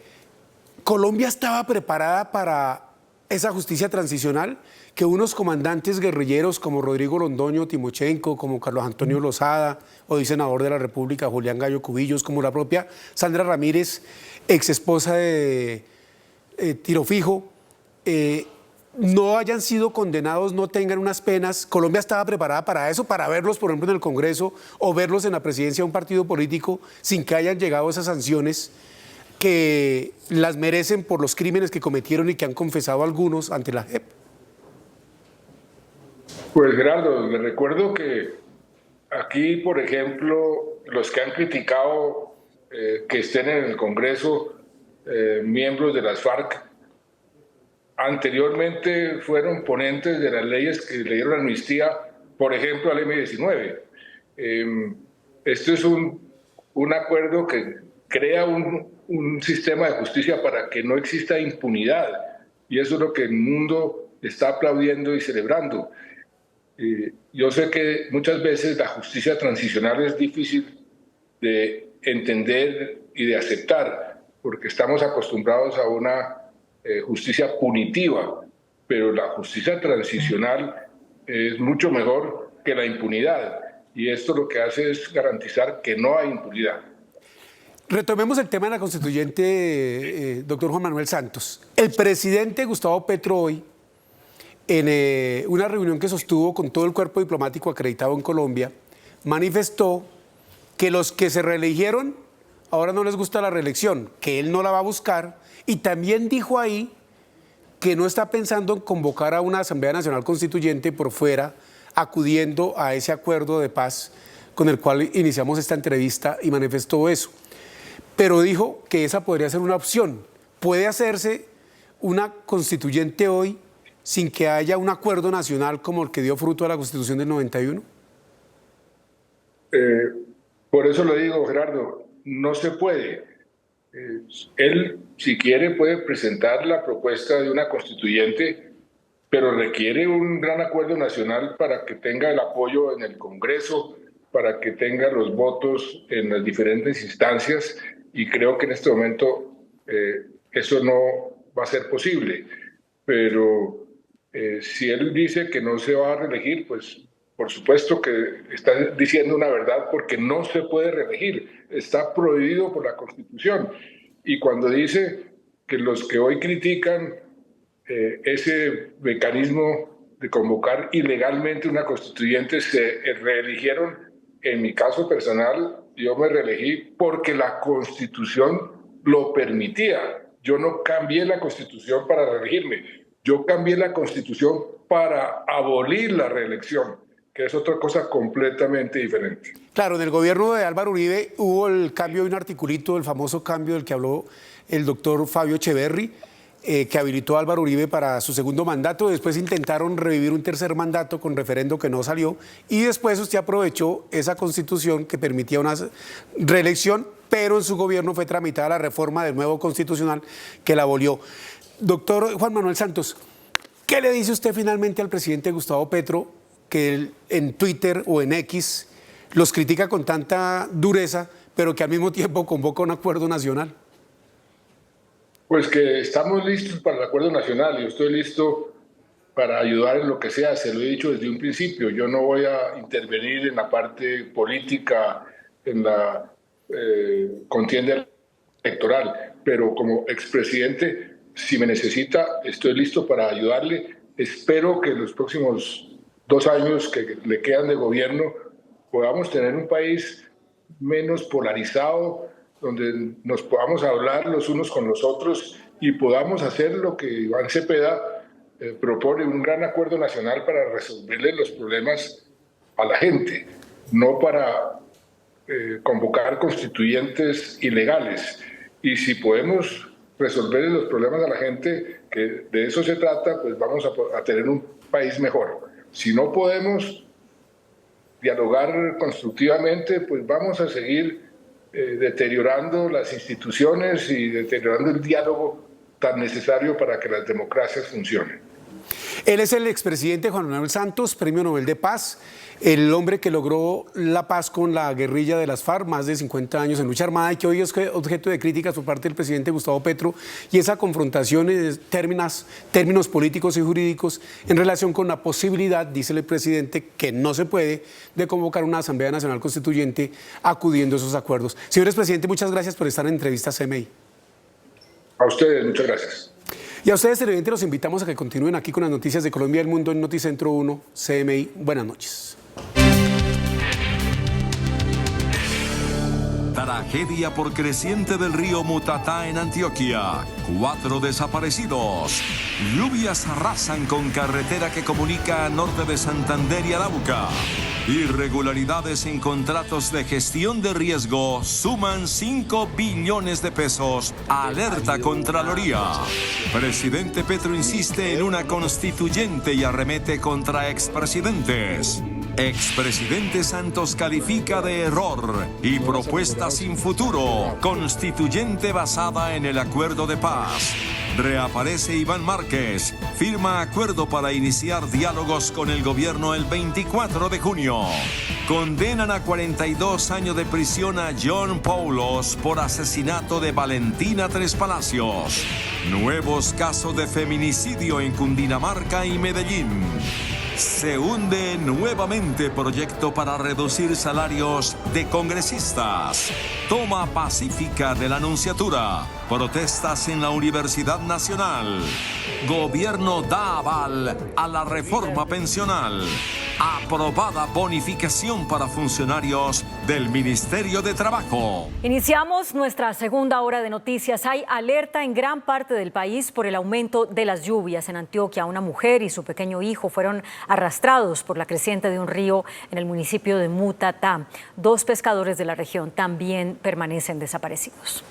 ¿Colombia estaba preparada para esa justicia transicional? Que unos comandantes guerrilleros como Rodrigo Londoño Timochenko, como Carlos Antonio Lozada, hoy senador de la República, Julián Gallo Cubillos, como la propia Sandra Ramírez, ex esposa de Tiro Fijo, no hayan sido condenados, no tengan unas penas. ¿Colombia estaba preparada para eso, para verlos, por ejemplo, en el Congreso o verlos en la presidencia de un partido político sin que hayan llegado esas sanciones que las merecen por los crímenes que cometieron y que han confesado algunos ante la JEP? Pues Gerardo, le recuerdo que aquí, por ejemplo, los que han criticado que estén en el Congreso miembros de las FARC, anteriormente fueron ponentes de las leyes que le dieron amnistía, por ejemplo, al M-19. Esto es un acuerdo que crea un sistema de justicia para que no exista impunidad, y eso es lo que el mundo está aplaudiendo y celebrando. Yo sé que muchas veces la justicia transicional es difícil de entender y de aceptar, porque estamos acostumbrados a una justicia punitiva, pero la justicia transicional es mucho mejor que la impunidad, y esto lo que hace es garantizar que no hay impunidad. Retomemos el tema de la constituyente, doctor Juan Manuel Santos. El presidente Gustavo Petro hoy, en una reunión que sostuvo con todo el cuerpo diplomático acreditado en Colombia, manifestó que los que se reeligieron ahora no les gusta la reelección, que él no la va a buscar, y también dijo ahí que no está pensando en convocar a una Asamblea Nacional Constituyente por fuera, acudiendo a ese acuerdo de paz con el cual iniciamos esta entrevista, y manifestó eso. Pero dijo que esa podría ser una opción. ¿Puede hacerse una constituyente hoy sin que haya un acuerdo nacional como el que dio fruto a la Constitución del 91? Por eso lo digo, Gerardo, no se puede. Él, si quiere, puede presentar la propuesta de una constituyente, pero requiere un gran acuerdo nacional para que tenga el apoyo en el Congreso, para que tenga los votos en las diferentes instancias, y creo que en este momento eso no va a ser posible. Pero si él dice que no se va a reelegir, pues por supuesto que está diciendo una verdad, porque no se puede reelegir, está prohibido por la Constitución. Y cuando dice que los que hoy critican ese mecanismo de convocar ilegalmente una constituyente se reeligieron, en mi caso personal, yo me reelegí porque la Constitución lo permitía. Yo no cambié la Constitución para reelegirme, yo cambié la Constitución para abolir la reelección, que es otra cosa completamente diferente. Claro, en el gobierno de Álvaro Uribe hubo el cambio de un articulito, el famoso cambio del que habló el doctor Fabio Echeverry, que habilitó a Álvaro Uribe para su segundo mandato. Después intentaron revivir un tercer mandato con referendo que no salió, y después usted aprovechó esa constitución que permitía una reelección, pero en su gobierno fue tramitada la reforma del nuevo constitucional que la abolió. Doctor Juan Manuel Santos, ¿qué le dice usted finalmente al presidente Gustavo Petro, que él, en Twitter o en X los critica con tanta dureza, pero que al mismo tiempo convoca un acuerdo nacional? Pues que estamos listos para el acuerdo nacional. Yo estoy listo para ayudar en lo que sea, se lo he dicho desde un principio. Yo no voy a intervenir en la parte política, en la contienda electoral, pero como expresidente, si me necesita, estoy listo para ayudarle. Espero que en los próximos 2 años que le quedan de gobierno podamos tener un país menos polarizado, donde nos podamos hablar los unos con los otros y podamos hacer lo que Iván Cepeda propone un gran acuerdo nacional para resolverle los problemas a la gente, no para convocar constituyentes ilegales. Y si podemos resolverle los problemas a la gente, que de eso se trata, pues vamos a tener un país mejor. Si no podemos dialogar constructivamente, pues vamos a seguir deteriorando las instituciones y deteriorando el diálogo tan necesario para que las democracias funcionen. Él es el expresidente Juan Manuel Santos, Premio Nobel de Paz, el hombre que logró la paz con la guerrilla de las FARC, más de 50 años en lucha armada, y que hoy es objeto de críticas por parte del presidente Gustavo Petro, y esa confrontación en términos políticos y jurídicos en relación con la posibilidad, dice el presidente, que no se puede, de convocar una Asamblea Nacional Constituyente acudiendo a esos acuerdos. Señores presidente, muchas gracias por estar en Entrevistas CMI. A ustedes, muchas gracias. Y a ustedes, televidentes, los invitamos a que continúen aquí con las noticias de Colombia y el mundo en Noticentro 1 CMI. Buenas noches. Tragedia por creciente del río Mutatá en Antioquia. 4 desaparecidos. Lluvias arrasan con carretera que comunica norte de Santander y Arauca. Irregularidades en contratos de gestión de riesgo suman 5 billones de pesos. Alerta Contraloría. Presidente Petro insiste en una constituyente y arremete contra expresidentes. Expresidente Santos califica de error y propuesta sin futuro, constituyente basada en el acuerdo de paz. Reaparece Iván Márquez, firma acuerdo para iniciar diálogos con el gobierno el 24 de junio. Condenan a 42 años de prisión a John Paulos por asesinato de Valentina Tres Palacios. Nuevos casos de feminicidio en Cundinamarca y Medellín. Se hunde nuevamente proyecto para reducir salarios de congresistas. Toma pacífica de la Nunciatura. Protestas en la Universidad Nacional. Gobierno da aval a la reforma pensional. Aprobada bonificación para funcionarios del Ministerio de Trabajo. Iniciamos nuestra segunda hora de noticias. Hay alerta en gran parte del país por el aumento de las lluvias. En Antioquia, una mujer y su pequeño hijo fueron arrastrados por la creciente de un río en el municipio de Mutatá. 2 pescadores de la región también permanecen desaparecidos.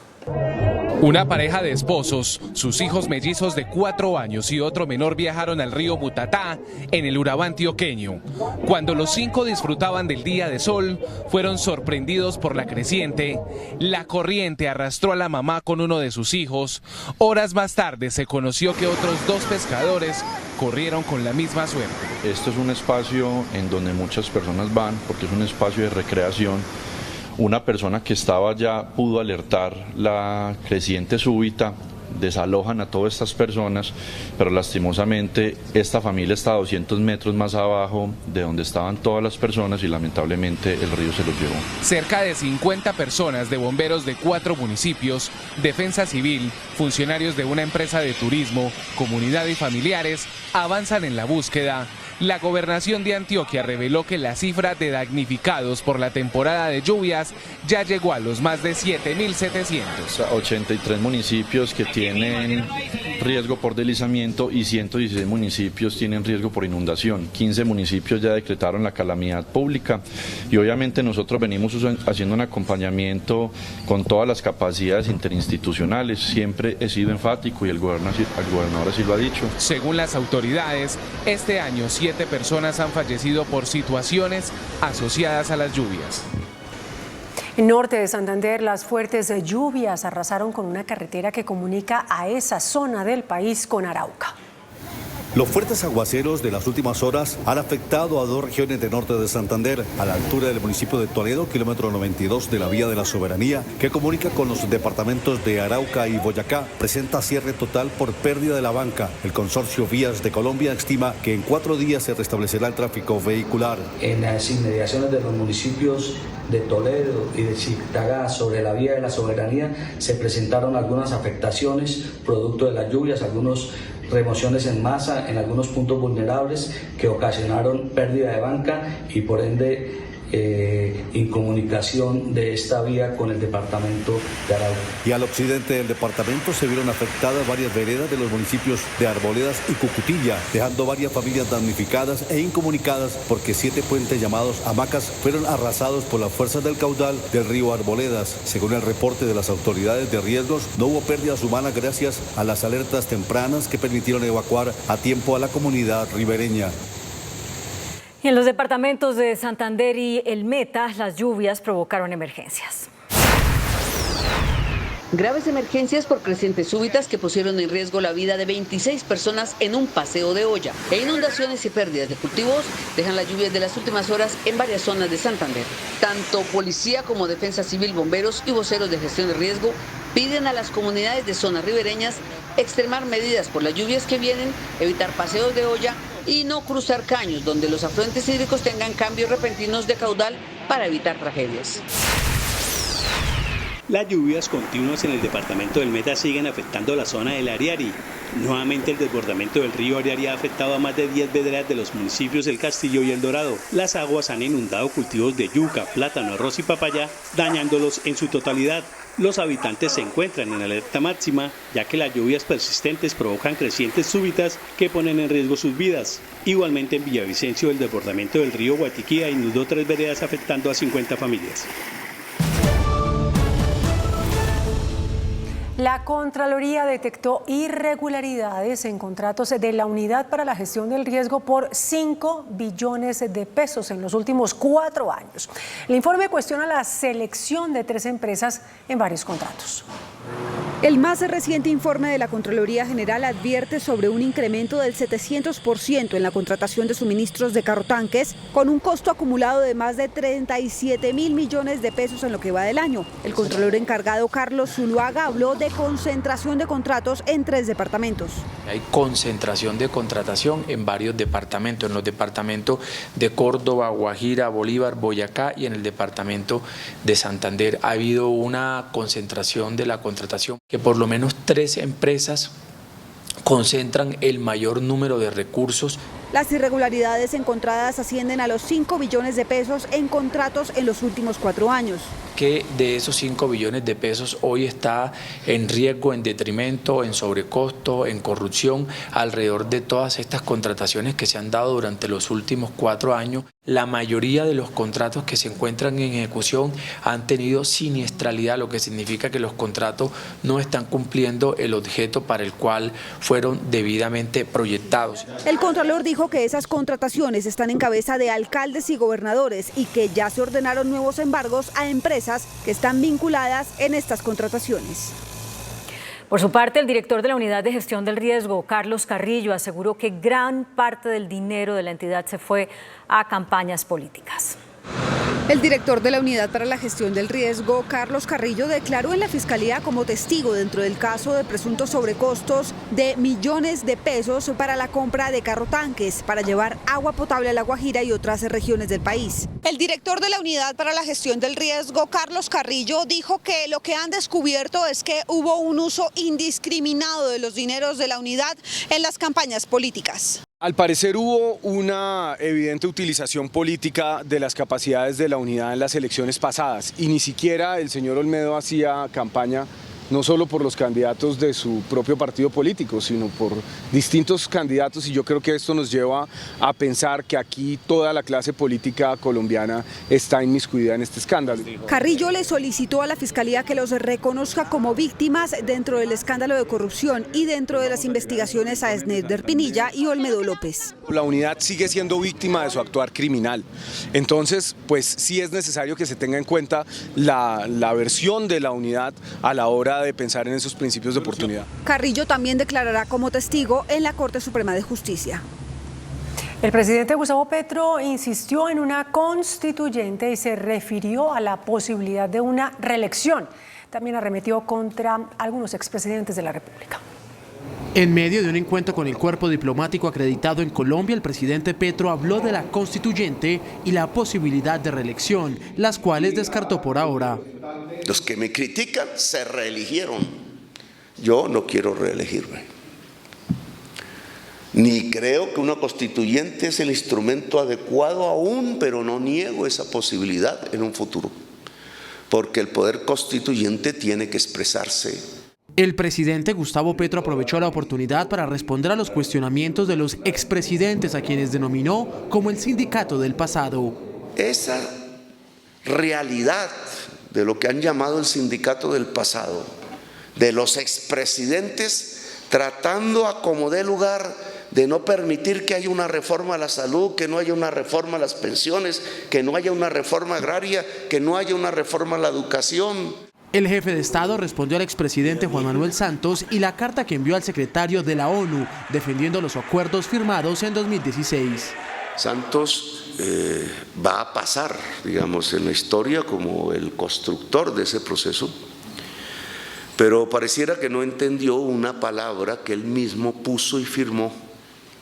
Una pareja de esposos, sus hijos mellizos de 4 años y otro menor viajaron al río Mutatá en el Urabá antioqueño. Cuando los 5 disfrutaban del día de sol, fueron sorprendidos por la creciente. La corriente arrastró a la mamá con uno de sus hijos. Horas más tarde se conoció que otros 2 pescadores corrieron con la misma suerte. Esto es un espacio en donde muchas personas van porque es un espacio de recreación. Una persona que estaba allá pudo alertar la creciente súbita, desalojan a todas estas personas, pero lastimosamente esta familia está a 200 metros más abajo de donde estaban todas las personas y lamentablemente el río se los llevó. Cerca de 50 personas de bomberos de 4 municipios, Defensa Civil, funcionarios de una empresa de turismo, comunidad y familiares avanzan en la búsqueda. La gobernación de Antioquia reveló que la cifra de damnificados por la temporada de lluvias ya llegó a los más de 7.700. 83 municipios que tienen riesgo por deslizamiento y 116 municipios tienen riesgo por inundación. 15 municipios ya decretaron la calamidad pública y obviamente nosotros venimos haciendo un acompañamiento con todas las capacidades interinstitucionales. Siempre he sido enfático y el gobernador así lo ha dicho. Según las autoridades, este año 7 personas han fallecido por situaciones asociadas a las lluvias. En norte de Santander, las fuertes lluvias arrasaron con una carretera que comunica a esa zona del país con Arauca. Los fuertes aguaceros de las últimas horas han afectado a 2 regiones de norte de Santander, a la altura del municipio de Toledo, kilómetro 92 de la Vía de la Soberanía, que comunica con los departamentos de Arauca y Boyacá. Presenta cierre total por pérdida de la banca. El consorcio Vías de Colombia estima que en 4 días se restablecerá el tráfico vehicular. En las inmediaciones de los municipios de Toledo y de Chitagá, sobre la Vía de la Soberanía, se presentaron algunas afectaciones producto de las lluvias, algunos remociones en masa en algunos puntos vulnerables que ocasionaron pérdida de banca y por ende incomunicación de esta vía con el departamento de Arauca. Y al occidente del departamento se vieron afectadas varias veredas de los municipios de Arboledas y Cucutilla, dejando varias familias damnificadas e incomunicadas porque 7 puentes llamados hamacas fueron arrasados por las fuerzas del caudal del río Arboledas. Según el reporte de las autoridades de riesgos, no hubo pérdidas humanas gracias a las alertas tempranas que permitieron evacuar a tiempo a la comunidad ribereña. Y en los departamentos de Santander y El Meta, las lluvias provocaron emergencias. Graves emergencias por crecientes súbitas que pusieron en riesgo la vida de 26 personas en un paseo de olla. E inundaciones y pérdidas de cultivos dejan las lluvias de las últimas horas en varias zonas de Santander. Tanto policía como defensa civil, bomberos y voceros de gestión de riesgo piden a las comunidades de zonas ribereñas extremar medidas por las lluvias que vienen, evitar paseos de olla y no cruzar caños donde los afluentes hídricos tengan cambios repentinos de caudal para evitar tragedias. Las lluvias continuas en el departamento del Meta siguen afectando la zona del Ariari. Nuevamente el desbordamiento del río Ariari ha afectado a más de 10 veredas de los municipios El Castillo y El Dorado. Las aguas han inundado cultivos de yuca, plátano, arroz y papaya, dañándolos en su totalidad. Los habitantes se encuentran en alerta máxima, ya que las lluvias persistentes provocan crecientes súbitas que ponen en riesgo sus vidas. Igualmente en Villavicencio, el desbordamiento del río Guatiquía inundó 3 veredas afectando a 50 familias. La Contraloría detectó irregularidades en contratos de la Unidad para la Gestión del Riesgo por 5 billones de pesos en los últimos 4 años. El informe cuestiona la selección de 3 empresas en varios contratos. El más reciente informe de la Contraloría General advierte sobre un incremento del 700% en la contratación de suministros de carrotanques, con un costo acumulado de más de 37.000 millones de pesos en lo que va del año. El controlador encargado Carlos Zuluaga habló de concentración de contratos en 3 departamentos. Hay concentración de contratación en varios departamentos, en los departamentos de Córdoba, Guajira, Bolívar, Boyacá y en el departamento de Santander. Ha habido una concentración de la contratación que por lo menos 3 empresas concentran el mayor número de recursos. Las irregularidades encontradas ascienden a los 5 billones de pesos en contratos en los últimos 4 años. Que de esos 5 billones de pesos hoy está en riesgo, en detrimento, en sobrecosto, en corrupción, alrededor de todas estas contrataciones que se han dado durante los últimos 4 años. La mayoría de los contratos que se encuentran en ejecución han tenido siniestralidad, lo que significa que los contratos no están cumpliendo el objeto para el cual fueron debidamente proyectados. El Contralor dijo que esas contrataciones están en cabeza de alcaldes y gobernadores y que ya se ordenaron nuevos embargos a empresas que están vinculadas en estas contrataciones. Por su parte, el director de la Unidad de Gestión del Riesgo, Carlos Carrillo, aseguró que gran parte del dinero de la entidad se fue a campañas políticas. El director de la Unidad para la Gestión del Riesgo, Carlos Carrillo, declaró en la Fiscalía como testigo dentro del caso de presuntos sobrecostos de millones de pesos para la compra de carrotanques para llevar agua potable a La Guajira y otras regiones del país. El director de la Unidad para la Gestión del Riesgo, Carlos Carrillo, dijo que lo que han descubierto es que hubo un uso indiscriminado de los dineros de la unidad en las campañas políticas. Al parecer hubo una evidente utilización política de las capacidades de la unidad en las elecciones pasadas y ni siquiera el señor Olmedo hacía campaña no solo por los candidatos de su propio partido político, sino por distintos candidatos, y yo creo que esto nos lleva a pensar que aquí toda la clase política colombiana está inmiscuida en este escándalo. Carrillo le solicitó a la Fiscalía que los reconozca como víctimas dentro del escándalo de corrupción y dentro de las investigaciones a Snyder Pinilla y Olmedo López. La unidad sigue siendo víctima de su actuar criminal, entonces pues sí es necesario que se tenga en cuenta la versión de la unidad a la hora de pensar en esos principios de oportunidad. Carrillo también declarará como testigo en la Corte Suprema de Justicia. El presidente Gustavo Petro insistió en una constituyente y se refirió a la posibilidad de una reelección. También arremetió contra algunos expresidentes de la República. En medio de un encuentro con el cuerpo diplomático acreditado en Colombia, el presidente Petro habló de la constituyente y la posibilidad de reelección, las cuales descartó por ahora. Los que me critican se reeligieron. Yo no quiero reelegirme. ni creo que una constituyente es el instrumento adecuado aún, pero no niego esa posibilidad en un futuro, porque el poder constituyente tiene que expresarse. El presidente Gustavo Petro aprovechó la oportunidad para responder a los cuestionamientos de los expresidentes, a quienes denominó como el sindicato del pasado. Esa realidad de lo que han llamado el sindicato del pasado, de los expresidentes tratando a como dé lugar de no permitir que haya una reforma a la salud, que no haya una reforma a las pensiones, que no haya una reforma agraria, que no haya una reforma a la educación. El jefe de Estado respondió al expresidente Juan Manuel Santos y la carta que envió al secretario de la ONU defendiendo los acuerdos firmados en 2016. Santos va a pasar, digamos, en la historia como el constructor de ese proceso, pero pareciera que no entendió una palabra que él mismo puso y firmó.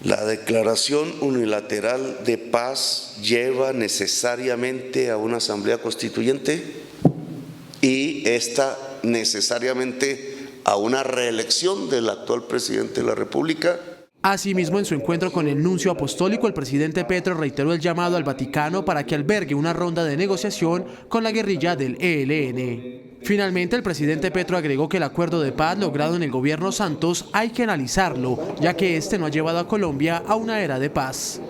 La declaración unilateral de paz lleva necesariamente a una asamblea constituyente y esta necesariamente a una reelección del actual presidente de la República. Asimismo, en su encuentro con el nuncio apostólico, el presidente Petro reiteró el llamado al Vaticano para que albergue una ronda de negociación con la guerrilla del ELN. Finalmente, el presidente Petro agregó que el acuerdo de paz logrado en el gobierno Santos hay que analizarlo, ya que este no ha llevado a Colombia a una era de paz.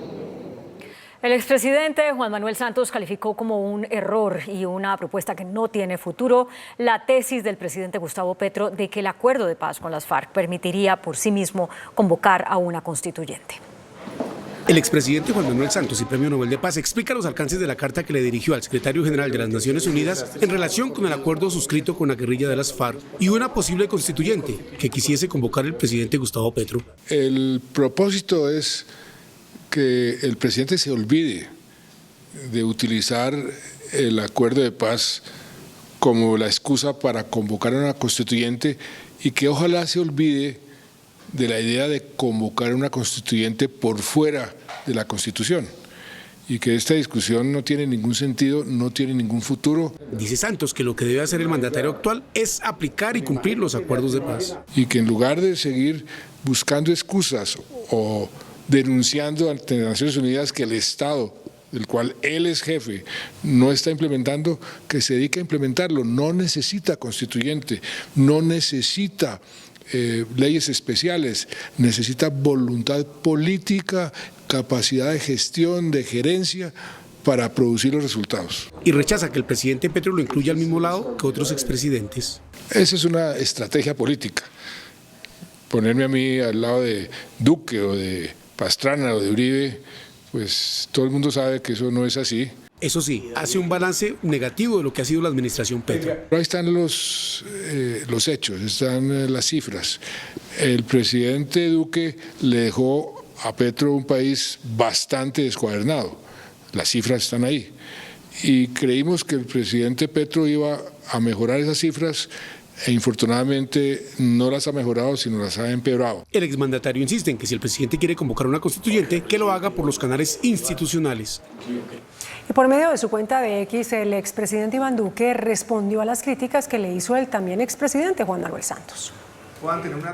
El expresidente Juan Manuel Santos calificó como un error y una propuesta que no tiene futuro la tesis del presidente Gustavo Petro de que el acuerdo de paz con las FARC permitiría por sí mismo convocar a una constituyente. El expresidente Juan Manuel Santos y Premio Nobel de Paz explica los alcances de la carta que le dirigió al secretario general de las Naciones Unidas en relación con el acuerdo suscrito con la guerrilla de las FARC y una posible constituyente que quisiese convocar el presidente Gustavo Petro. El propósito es que el presidente se olvide de utilizar el acuerdo de paz como la excusa para convocar a una constituyente y que ojalá se olvide de la idea de convocar a una constituyente por fuera de la Constitución y que esta discusión no tiene ningún sentido, no tiene ningún futuro. Dice Santos que lo que debe hacer el mandatario actual es aplicar y cumplir los acuerdos de paz. Y que en lugar de seguir buscando excusas o denunciando ante las Naciones Unidas que el Estado, del cual él es jefe, no está implementando, que se dedique a implementarlo. No necesita constituyente, no necesita leyes especiales, necesita voluntad política, capacidad de gestión, de gerencia para producir los resultados. Y rechaza que el presidente Petro lo incluya al mismo lado que otros expresidentes. Esa es una estrategia política. Ponerme a mí al lado de Duque o de Pastrana o de Uribe, pues todo el mundo sabe que eso no es así. Eso sí, hace un balance negativo de lo que ha sido la administración Petro. Ahí están los hechos, están las cifras. El presidente Duque le dejó a Petro un país bastante descuadernado. Las cifras están ahí. Y creímos que el presidente Petro iba a mejorar esas cifras e infortunadamente no las ha mejorado, sino las ha empeorado. El exmandatario insiste en que si el presidente quiere convocar una constituyente, que lo haga por los canales institucionales. Y por medio de su cuenta de X, el expresidente Iván Duque respondió a las críticas que le hizo el también expresidente Juan Manuel Santos.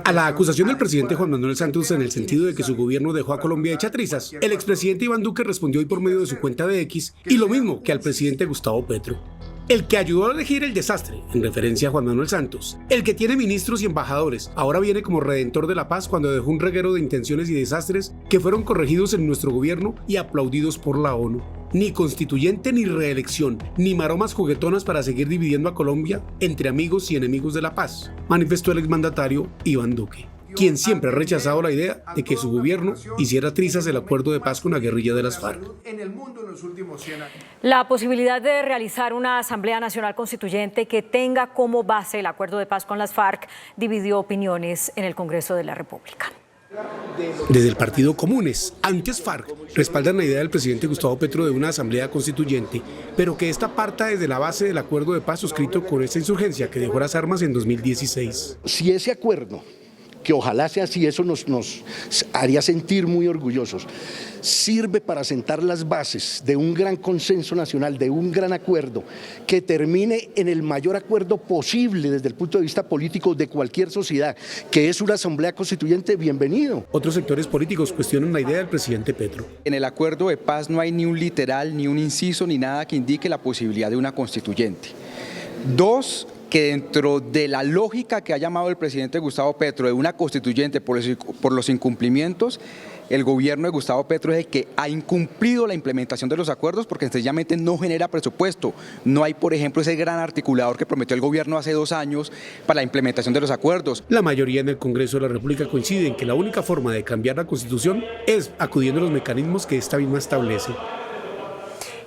A la acusación del presidente Juan Manuel Santos en el sentido de que su gobierno dejó a Colombia hecha trizas, el expresidente Iván Duque respondió hoy por medio de su cuenta de X y lo mismo que al presidente Gustavo Petro. El que ayudó a elegir el desastre, en referencia a Juan Manuel Santos, el que tiene ministros y embajadores, ahora viene como redentor de la paz cuando dejó un reguero de intenciones y desastres que fueron corregidos en nuestro gobierno y aplaudidos por la ONU. Ni constituyente ni reelección, ni maromas juguetonas para seguir dividiendo a Colombia entre amigos y enemigos de la paz, manifestó el exmandatario Iván Duque, quien siempre ha rechazado la idea de que su gobierno hiciera trizas el acuerdo de paz con la guerrilla de las FARC. La posibilidad de realizar una Asamblea Nacional Constituyente que tenga como base el acuerdo de paz con las FARC dividió opiniones en el Congreso de la República. Desde el partido Comunes, antes FARC, respaldan la idea del presidente Gustavo Petro de una asamblea constituyente, pero que esta parta desde la base del acuerdo de paz suscrito con esta insurgencia que dejó las armas en 2016. Si ese acuerdo que ojalá sea así, eso nos haría sentir muy orgullosos. Sirve para sentar las bases de un gran consenso nacional, de un gran acuerdo, que termine en el mayor acuerdo posible desde el punto de vista político de cualquier sociedad, que es una asamblea constituyente, bienvenido. Otros sectores políticos cuestionan la idea del presidente Petro. En el acuerdo de paz no hay ni un literal, ni un inciso, ni nada que indique la posibilidad de una constituyente. Dos, que dentro de la lógica que ha llamado el presidente Gustavo Petro de una constituyente por los incumplimientos, el gobierno de Gustavo Petro es el que ha incumplido la implementación de los acuerdos porque sencillamente no genera presupuesto. No hay, por ejemplo, ese gran articulador que prometió el gobierno hace 2 años para la implementación de los acuerdos. La mayoría en el Congreso de la República coincide en que la única forma de cambiar la Constitución es acudiendo a los mecanismos que esta misma establece.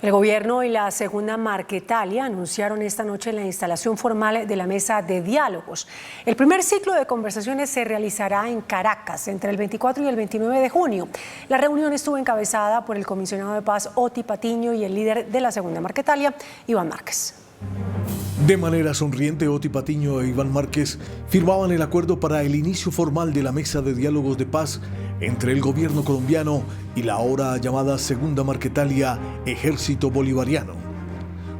El gobierno y la segunda Marquetalia anunciaron esta noche la instalación formal de la mesa de diálogos. El primer ciclo de conversaciones se realizará en Caracas entre el 24 y el 29 de junio. La reunión estuvo encabezada por el comisionado de paz Oti Patiño y el líder de la segunda Marquetalia, Iván Márquez. De manera sonriente, Oti Patiño e Iván Márquez firmaban el acuerdo para el inicio formal de la mesa de diálogos de paz entre el gobierno colombiano y la ahora llamada Segunda Marquetalia Ejército Bolivariano.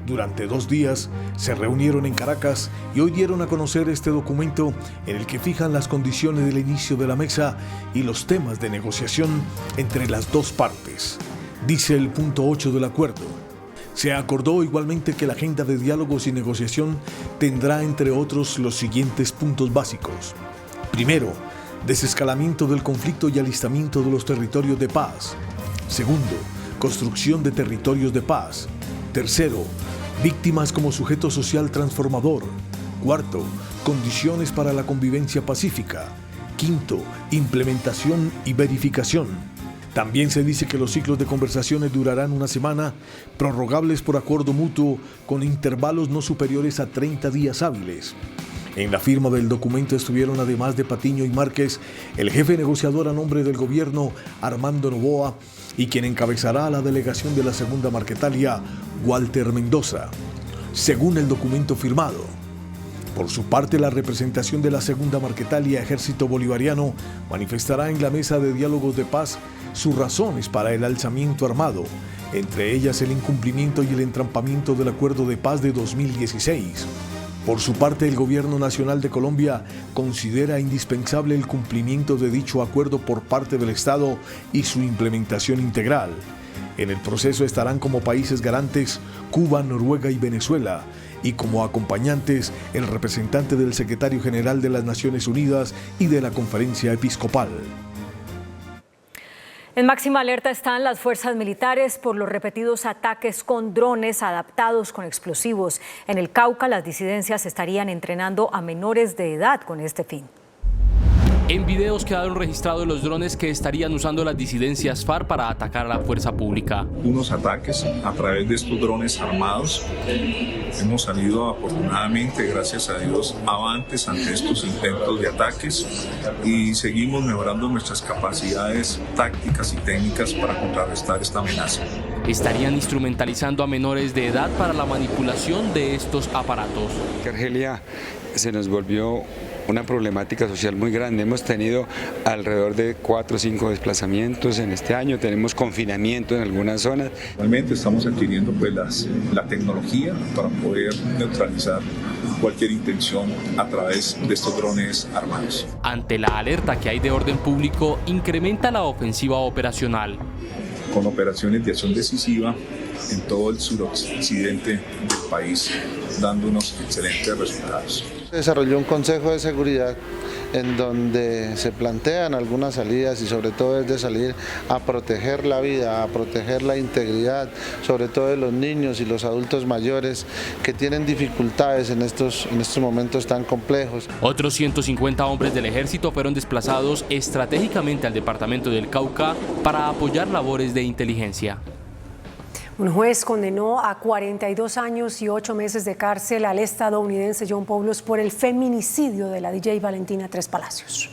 Durante 2 días se reunieron en Caracas y hoy dieron a conocer este documento en el que fijan las condiciones del inicio de la mesa y los temas de negociación entre las dos partes. Dice el punto 8 del acuerdo. Se acordó igualmente que la agenda de diálogos y negociación tendrá, entre otros, los siguientes puntos básicos. Primero, desescalamiento del conflicto y alistamiento de los territorios de paz. Segundo, construcción de territorios de paz. Tercero, víctimas como sujeto social transformador. Cuarto, condiciones para la convivencia pacífica. Quinto, implementación y verificación. También se dice que los ciclos de conversaciones durarán 1 semana, prorrogables por acuerdo mutuo, con intervalos no superiores a 30 días hábiles. En la firma del documento estuvieron, además de Patiño y Márquez, el jefe negociador a nombre del gobierno, Armando Noboa, y quien encabezará a la delegación de la segunda Marquetalia, Walter Mendoza. Según el documento firmado, por su parte, la representación de la segunda Marquetalia Ejército Bolivariano manifestará en la mesa de diálogos de paz sus razones para el alzamiento armado, entre ellas el incumplimiento y el entrampamiento del acuerdo de paz de 2016. Por su parte, el Gobierno Nacional de Colombia considera indispensable el cumplimiento de dicho acuerdo por parte del Estado y su implementación integral. En el proceso estarán como países garantes Cuba, Noruega y Venezuela, y como acompañantes el representante del Secretario General de las Naciones Unidas y de la Conferencia Episcopal. En máxima alerta están las fuerzas militares por los repetidos ataques con drones adaptados con explosivos. En el Cauca, las disidencias estarían entrenando a menores de edad con este fin. En videos quedaron registrados los drones que estarían usando las disidencias FARC para atacar a la fuerza pública. Unos ataques a través de estos drones armados. Hemos salido afortunadamente, gracias a Dios, avantes ante estos intentos de ataques y seguimos mejorando nuestras capacidades tácticas y técnicas para contrarrestar esta amenaza. Estarían instrumentalizando a menores de edad para la manipulación de estos aparatos. Argelia se nos volvió una problemática social muy grande. Hemos tenido alrededor de 4 o 5 desplazamientos en este año, tenemos confinamiento en algunas zonas. Realmente estamos adquiriendo la tecnología para poder neutralizar cualquier intención a través de estos drones armados. Ante la alerta que hay de orden público, incrementa la ofensiva operacional. Con operaciones de acción decisiva en todo el suroccidente del país, dando unos excelentes resultados. Se desarrolló un consejo de seguridad en donde se plantean algunas salidas y sobre todo es de salir a proteger la vida, a proteger la integridad, sobre todo de los niños y los adultos mayores que tienen dificultades en estos momentos tan complejos. Otros 150 hombres del ejército fueron desplazados estratégicamente al departamento del Cauca para apoyar labores de inteligencia. Un juez condenó a 42 años y 8 meses de cárcel al estadounidense John Paulos por el feminicidio de la DJ Valentina Tres Palacios.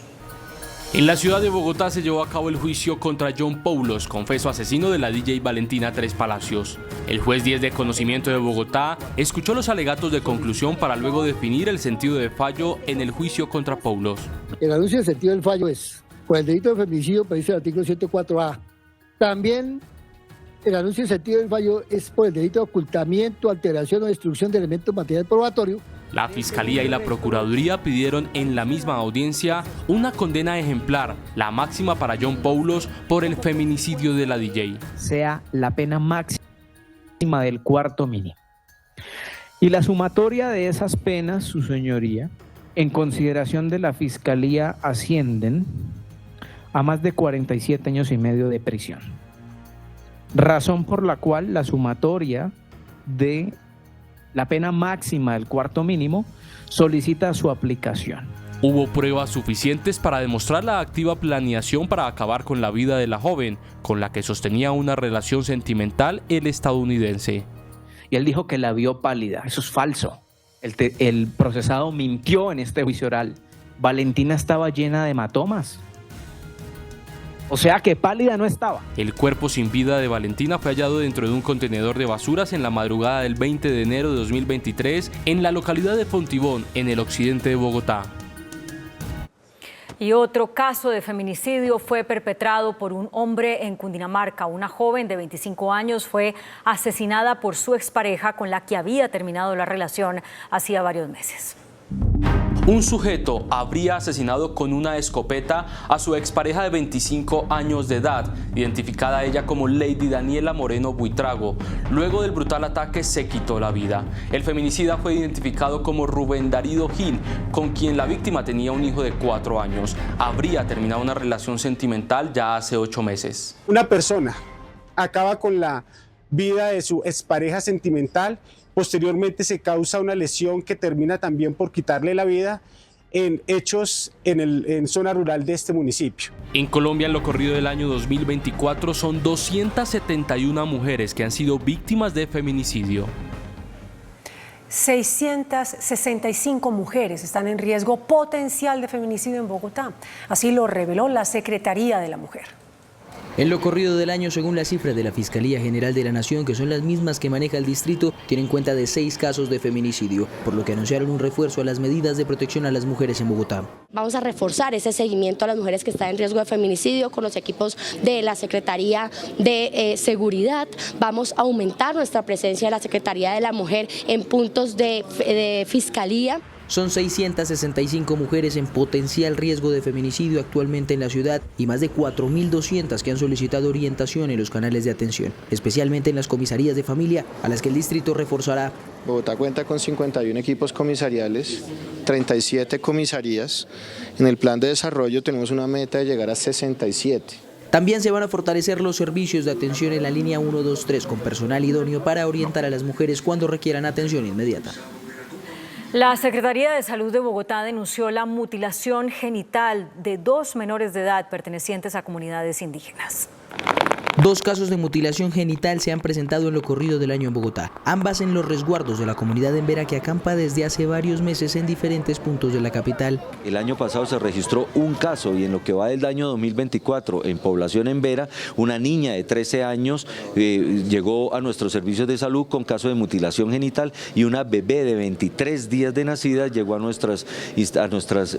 En la ciudad de Bogotá se llevó a cabo el juicio contra John Poulos, confeso asesino de la DJ Valentina Tres Palacios. El juez 10 de conocimiento de Bogotá escuchó los alegatos de conclusión para luego definir el sentido de fallo en el juicio contra Poulos. El anuncio del sentido del fallo es por el delito de feminicidio previsto en el artículo 104A. También el anuncio del sentido del fallo es por el delito de ocultamiento, alteración o destrucción de elementos materiales probatorios. La Fiscalía y la Procuraduría pidieron en la misma audiencia una condena ejemplar, la máxima para John Poulos por el feminicidio de la DJ. Sea la pena máxima del cuarto mínimo. Y la sumatoria de esas penas, su señoría, en consideración de la Fiscalía, ascienden a más de 47 años y medio de prisión. Razón por la cual la sumatoria de la pena máxima del cuarto mínimo solicita su aplicación. Hubo pruebas suficientes para demostrar la activa planeación para acabar con la vida de la joven, con la que sostenía una relación sentimental el estadounidense. Y él dijo que la vio pálida. Eso es falso. El procesado mintió en este juicio oral. Valentina estaba llena de hematomas. O sea que pálida no estaba. El cuerpo sin vida de Valentina fue hallado dentro de un contenedor de basuras en la madrugada del 20 de enero de 2023 en la localidad de Fontibón, en el occidente de Bogotá. Y otro caso de feminicidio fue perpetrado por un hombre en Cundinamarca. Una joven de 25 años fue asesinada por su expareja con la que había terminado la relación hacía varios meses. Un sujeto habría asesinado con una escopeta a su expareja de 25 años de edad, identificada ella como Lady Daniela Moreno Buitrago. Luego del brutal ataque se quitó la vida. El feminicida fue identificado como Rubén Darío Gil, con quien la víctima tenía un hijo de 4 años. Habría terminado una relación sentimental ya hace 8 meses. Una persona acaba con la vida de su expareja sentimental. Posteriormente se causa una lesión que termina también por quitarle la vida en hechos en zona rural de este municipio. En Colombia, en lo corrido del año 2024, son 271 mujeres que han sido víctimas de feminicidio. 665 mujeres están en riesgo potencial de feminicidio en Bogotá. Así lo reveló la Secretaría de la Mujer. En lo corrido del año, según las cifras de la Fiscalía General de la Nación, que son las mismas que maneja el distrito, tienen cuenta de 6 casos de feminicidio, por lo que anunciaron un refuerzo a las medidas de protección a las mujeres en Bogotá. Vamos a reforzar ese seguimiento a las mujeres que están en riesgo de feminicidio con los equipos de la Secretaría de Seguridad. Vamos a aumentar nuestra presencia de la Secretaría de la Mujer en puntos de Fiscalía. Son 665 mujeres en potencial riesgo de feminicidio actualmente en la ciudad y más de 4.200 que han solicitado orientación en los canales de atención, especialmente en las comisarías de familia, a las que el distrito reforzará. Bogotá cuenta con 51 equipos comisariales, 37 comisarías. En el plan de desarrollo tenemos una meta de llegar a 67. También se van a fortalecer los servicios de atención en la línea 123 con personal idóneo para orientar a las mujeres cuando requieran atención inmediata. La Secretaría de Salud de Bogotá denunció la mutilación genital de 2 menores de edad pertenecientes a comunidades indígenas. 2 casos de mutilación genital se han presentado en lo corrido del año en Bogotá, ambas en los resguardos de la comunidad embera que acampa desde hace varios meses en diferentes puntos de la capital. El año pasado se registró un caso y en lo que va del año 2024 en población embera, una niña de 13 años llegó a nuestros servicios de salud con caso de mutilación genital y una bebé de 23 días de nacida llegó a nuestros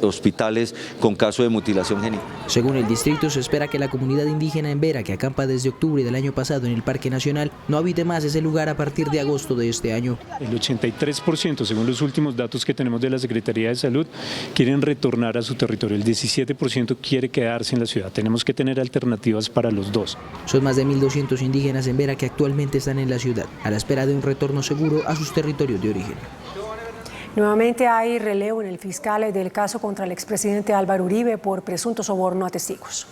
hospitales con caso de mutilación genital. Según el distrito, se espera que la comunidad indígena embera que acampa desde octubre del año pasado en el Parque Nacional no habite más ese lugar a partir de agosto de este año. El 83%, según los últimos datos que tenemos de la Secretaría de Salud, quieren retornar a su territorio. El 17% quiere quedarse en la ciudad. Tenemos que tener alternativas para los dos. Son más de 1.200 indígenas embera que actualmente están en la ciudad, a la espera de un retorno seguro a sus territorios de origen. Nuevamente hay relevo en el fiscal del caso contra el expresidente Álvaro Uribe por presunto soborno a testigos.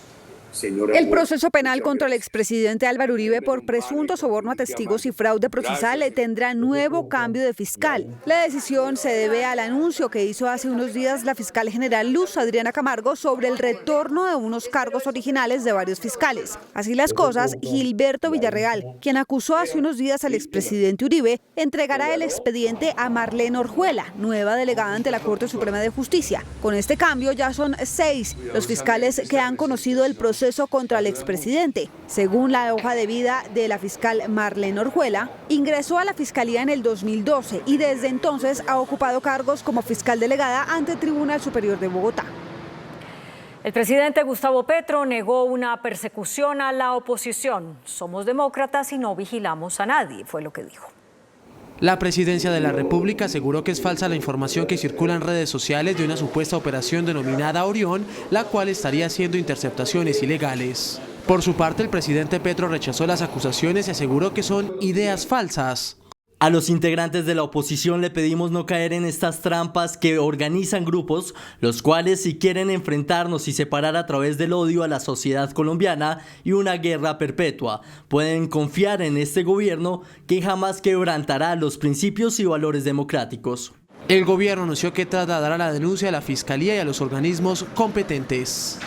El proceso penal contra el expresidente Álvaro Uribe por presunto soborno a testigos y fraude procesal tendrá nuevo cambio de fiscal. La decisión se debe al anuncio que hizo hace unos días la fiscal general Luz Adriana Camargo sobre el retorno de unos cargos originales de varios fiscales. Así las cosas, Gilberto Villarreal, quien acusó hace unos días al expresidente Uribe, entregará el expediente a Marlene Orjuela, nueva delegada ante la Corte Suprema de Justicia. Con este cambio ya son 6 los fiscales que han conocido el proceso contra el expresidente. Según la hoja de vida de la fiscal Marlene Orjuela, ingresó a la fiscalía en el 2012 y desde entonces ha ocupado cargos como fiscal delegada ante el Tribunal Superior de Bogotá. El presidente Gustavo Petro negó una persecución a la oposición. Somos demócratas y no vigilamos a nadie, fue lo que dijo. La Presidencia de la República aseguró que es falsa la información que circula en redes sociales de una supuesta operación denominada Orión, la cual estaría haciendo interceptaciones ilegales. Por su parte, el presidente Petro rechazó las acusaciones y aseguró que son ideas falsas. A los integrantes de la oposición le pedimos no caer en estas trampas que organizan grupos, los cuales si quieren enfrentarnos y separar a través del odio a la sociedad colombiana y una guerra perpetua, pueden confiar en este gobierno que jamás quebrantará los principios y valores democráticos. El gobierno anunció que trasladará la denuncia a la Fiscalía y a los organismos competentes.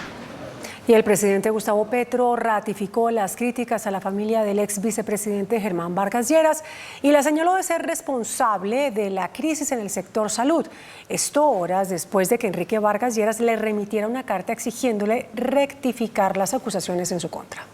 Y el presidente Gustavo Petro ratificó las críticas a la familia del ex vicepresidente Germán Vargas Lleras y la señaló de ser responsable de la crisis en el sector salud. Esto horas después de que Enrique Vargas Lleras le remitiera una carta exigiéndole rectificar las acusaciones en su contra.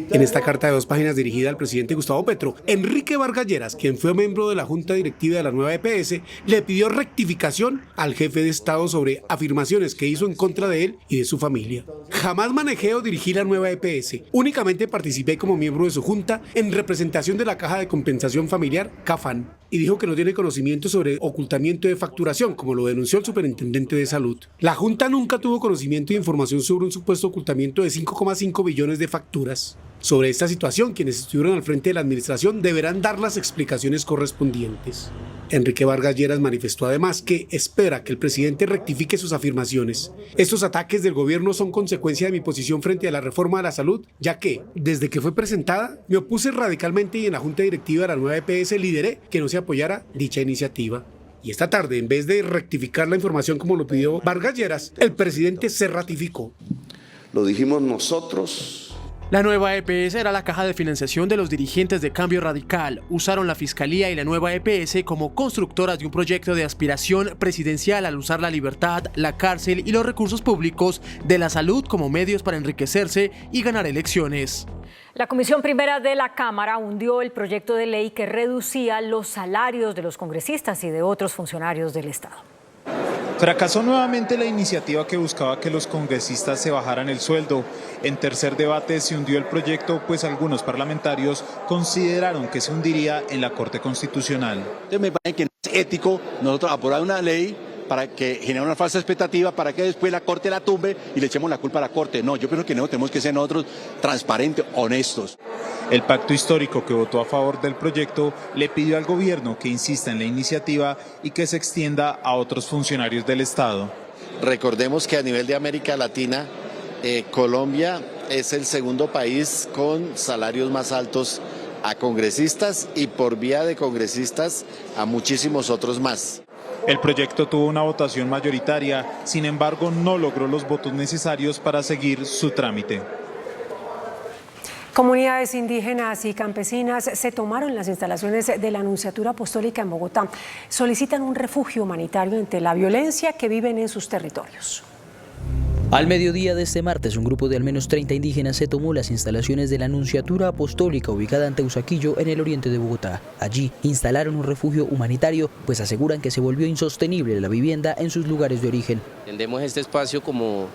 En esta carta de 2 páginas dirigida al presidente Gustavo Petro, Enrique Vargas Lleras, quien fue miembro de la Junta Directiva de la nueva EPS, le pidió rectificación al jefe de Estado sobre afirmaciones que hizo en contra de él y de su familia. Jamás manejé o dirigí la nueva EPS, únicamente participé como miembro de su junta en representación de la Caja de Compensación Familiar, CAFAN, y dijo que no tiene conocimiento sobre ocultamiento de facturación, como lo denunció el superintendente de salud. La junta nunca tuvo conocimiento de información sobre un supuesto ocultamiento de 5,5 billones de facturas. Sobre esta situación, quienes estuvieron al frente de la administración deberán dar las explicaciones correspondientes. Enrique Vargas Lleras manifestó además que espera que el presidente rectifique sus afirmaciones. Estos ataques del gobierno son consecuencia de mi posición frente a la reforma de la salud, ya que, desde que fue presentada, me opuse radicalmente y en la Junta Directiva de la nueva EPS lideré que no se apoyara dicha iniciativa. Y esta tarde, en vez de rectificar la información como lo pidió Vargas Lleras, el presidente se ratificó. Lo dijimos nosotros. La nueva EPS era la caja de financiación de los dirigentes de Cambio Radical. Usaron la Fiscalía y la nueva EPS como constructoras de un proyecto de aspiración presidencial al usar la libertad, la cárcel y los recursos públicos de la salud como medios para enriquecerse y ganar elecciones. La Comisión Primera de la Cámara hundió el proyecto de ley que reducía los salarios de los congresistas y de otros funcionarios del Estado. Fracasó nuevamente la iniciativa que buscaba que los congresistas se bajaran el sueldo. En tercer debate se hundió el proyecto, pues algunos parlamentarios consideraron que se hundiría en la Corte Constitucional. Me parece que no es ético nosotros aprobar una ley para que genere una falsa expectativa, para que después la Corte la tumbe y le echemos la culpa a la Corte. No, yo pienso que no, tenemos que ser nosotros transparentes, honestos. El pacto histórico que votó a favor del proyecto le pidió al gobierno que insista en la iniciativa y que se extienda a otros funcionarios del Estado. Recordemos que a nivel de América Latina, Colombia es el segundo país con salarios más altos a congresistas y por vía de congresistas a muchísimos otros más. El proyecto tuvo una votación mayoritaria, sin embargo no logró los votos necesarios para seguir su trámite. Comunidades indígenas y campesinas se tomaron las instalaciones de la Nunciatura Apostólica en Bogotá. Solicitan un refugio humanitario ante la violencia que viven en sus territorios. Al mediodía de este martes, un grupo de al menos 30 indígenas se tomó las instalaciones de la Nunciatura Apostólica ubicada en Teusaquillo, en el oriente de Bogotá. Allí instalaron un refugio humanitario, pues aseguran que se volvió insostenible la vivienda en sus lugares de origen. Entendemos este espacio como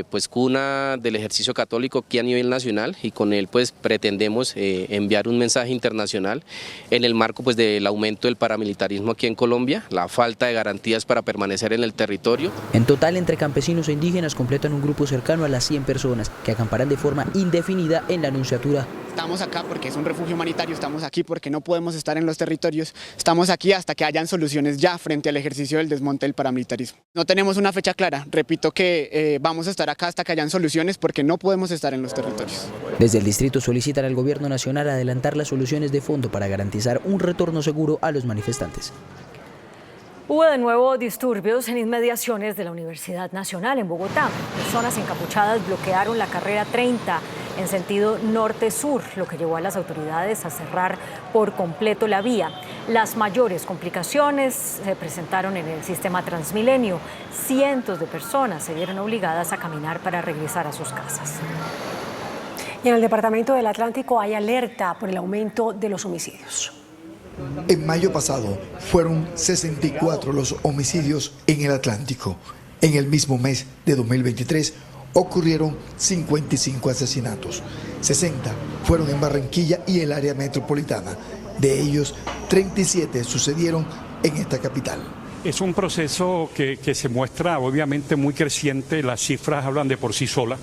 pues cuna del ejercicio católico aquí a nivel nacional y con él pues pretendemos enviar un mensaje internacional en el marco pues del aumento del paramilitarismo aquí en Colombia, la falta de garantías para permanecer en el territorio. En total, entre campesinos e indígenas completan un grupo cercano a las 100 personas que acamparán de forma indefinida en la Nunciatura. Estamos acá porque es un refugio humanitario, estamos aquí porque no podemos estar en los territorios, estamos aquí hasta que hayan soluciones ya frente al ejercicio del desmonte del paramilitarismo. No tenemos una fecha clara, repito que vamos a estar acá hasta que hayan soluciones porque no podemos estar en los territorios. Desde el distrito solicitan al gobierno nacional adelantar las soluciones de fondo para garantizar un retorno seguro a los manifestantes. Hubo de nuevo disturbios en inmediaciones de la Universidad Nacional en Bogotá. Personas encapuchadas bloquearon la carrera 30 en sentido norte-sur, lo que llevó a las autoridades a cerrar por completo la vía. Las mayores complicaciones se presentaron en el sistema Transmilenio. Cientos de personas se vieron obligadas a caminar para regresar a sus casas. Y en el departamento del Atlántico hay alerta por el aumento de los homicidios. En mayo pasado fueron 64 los homicidios en el Atlántico. En el mismo mes de 2023 ocurrieron 55 asesinatos. 60 fueron en Barranquilla y el área metropolitana. De ellos, 37 sucedieron en esta capital. Es un proceso que se muestra obviamente muy creciente, las cifras hablan de por sí solas.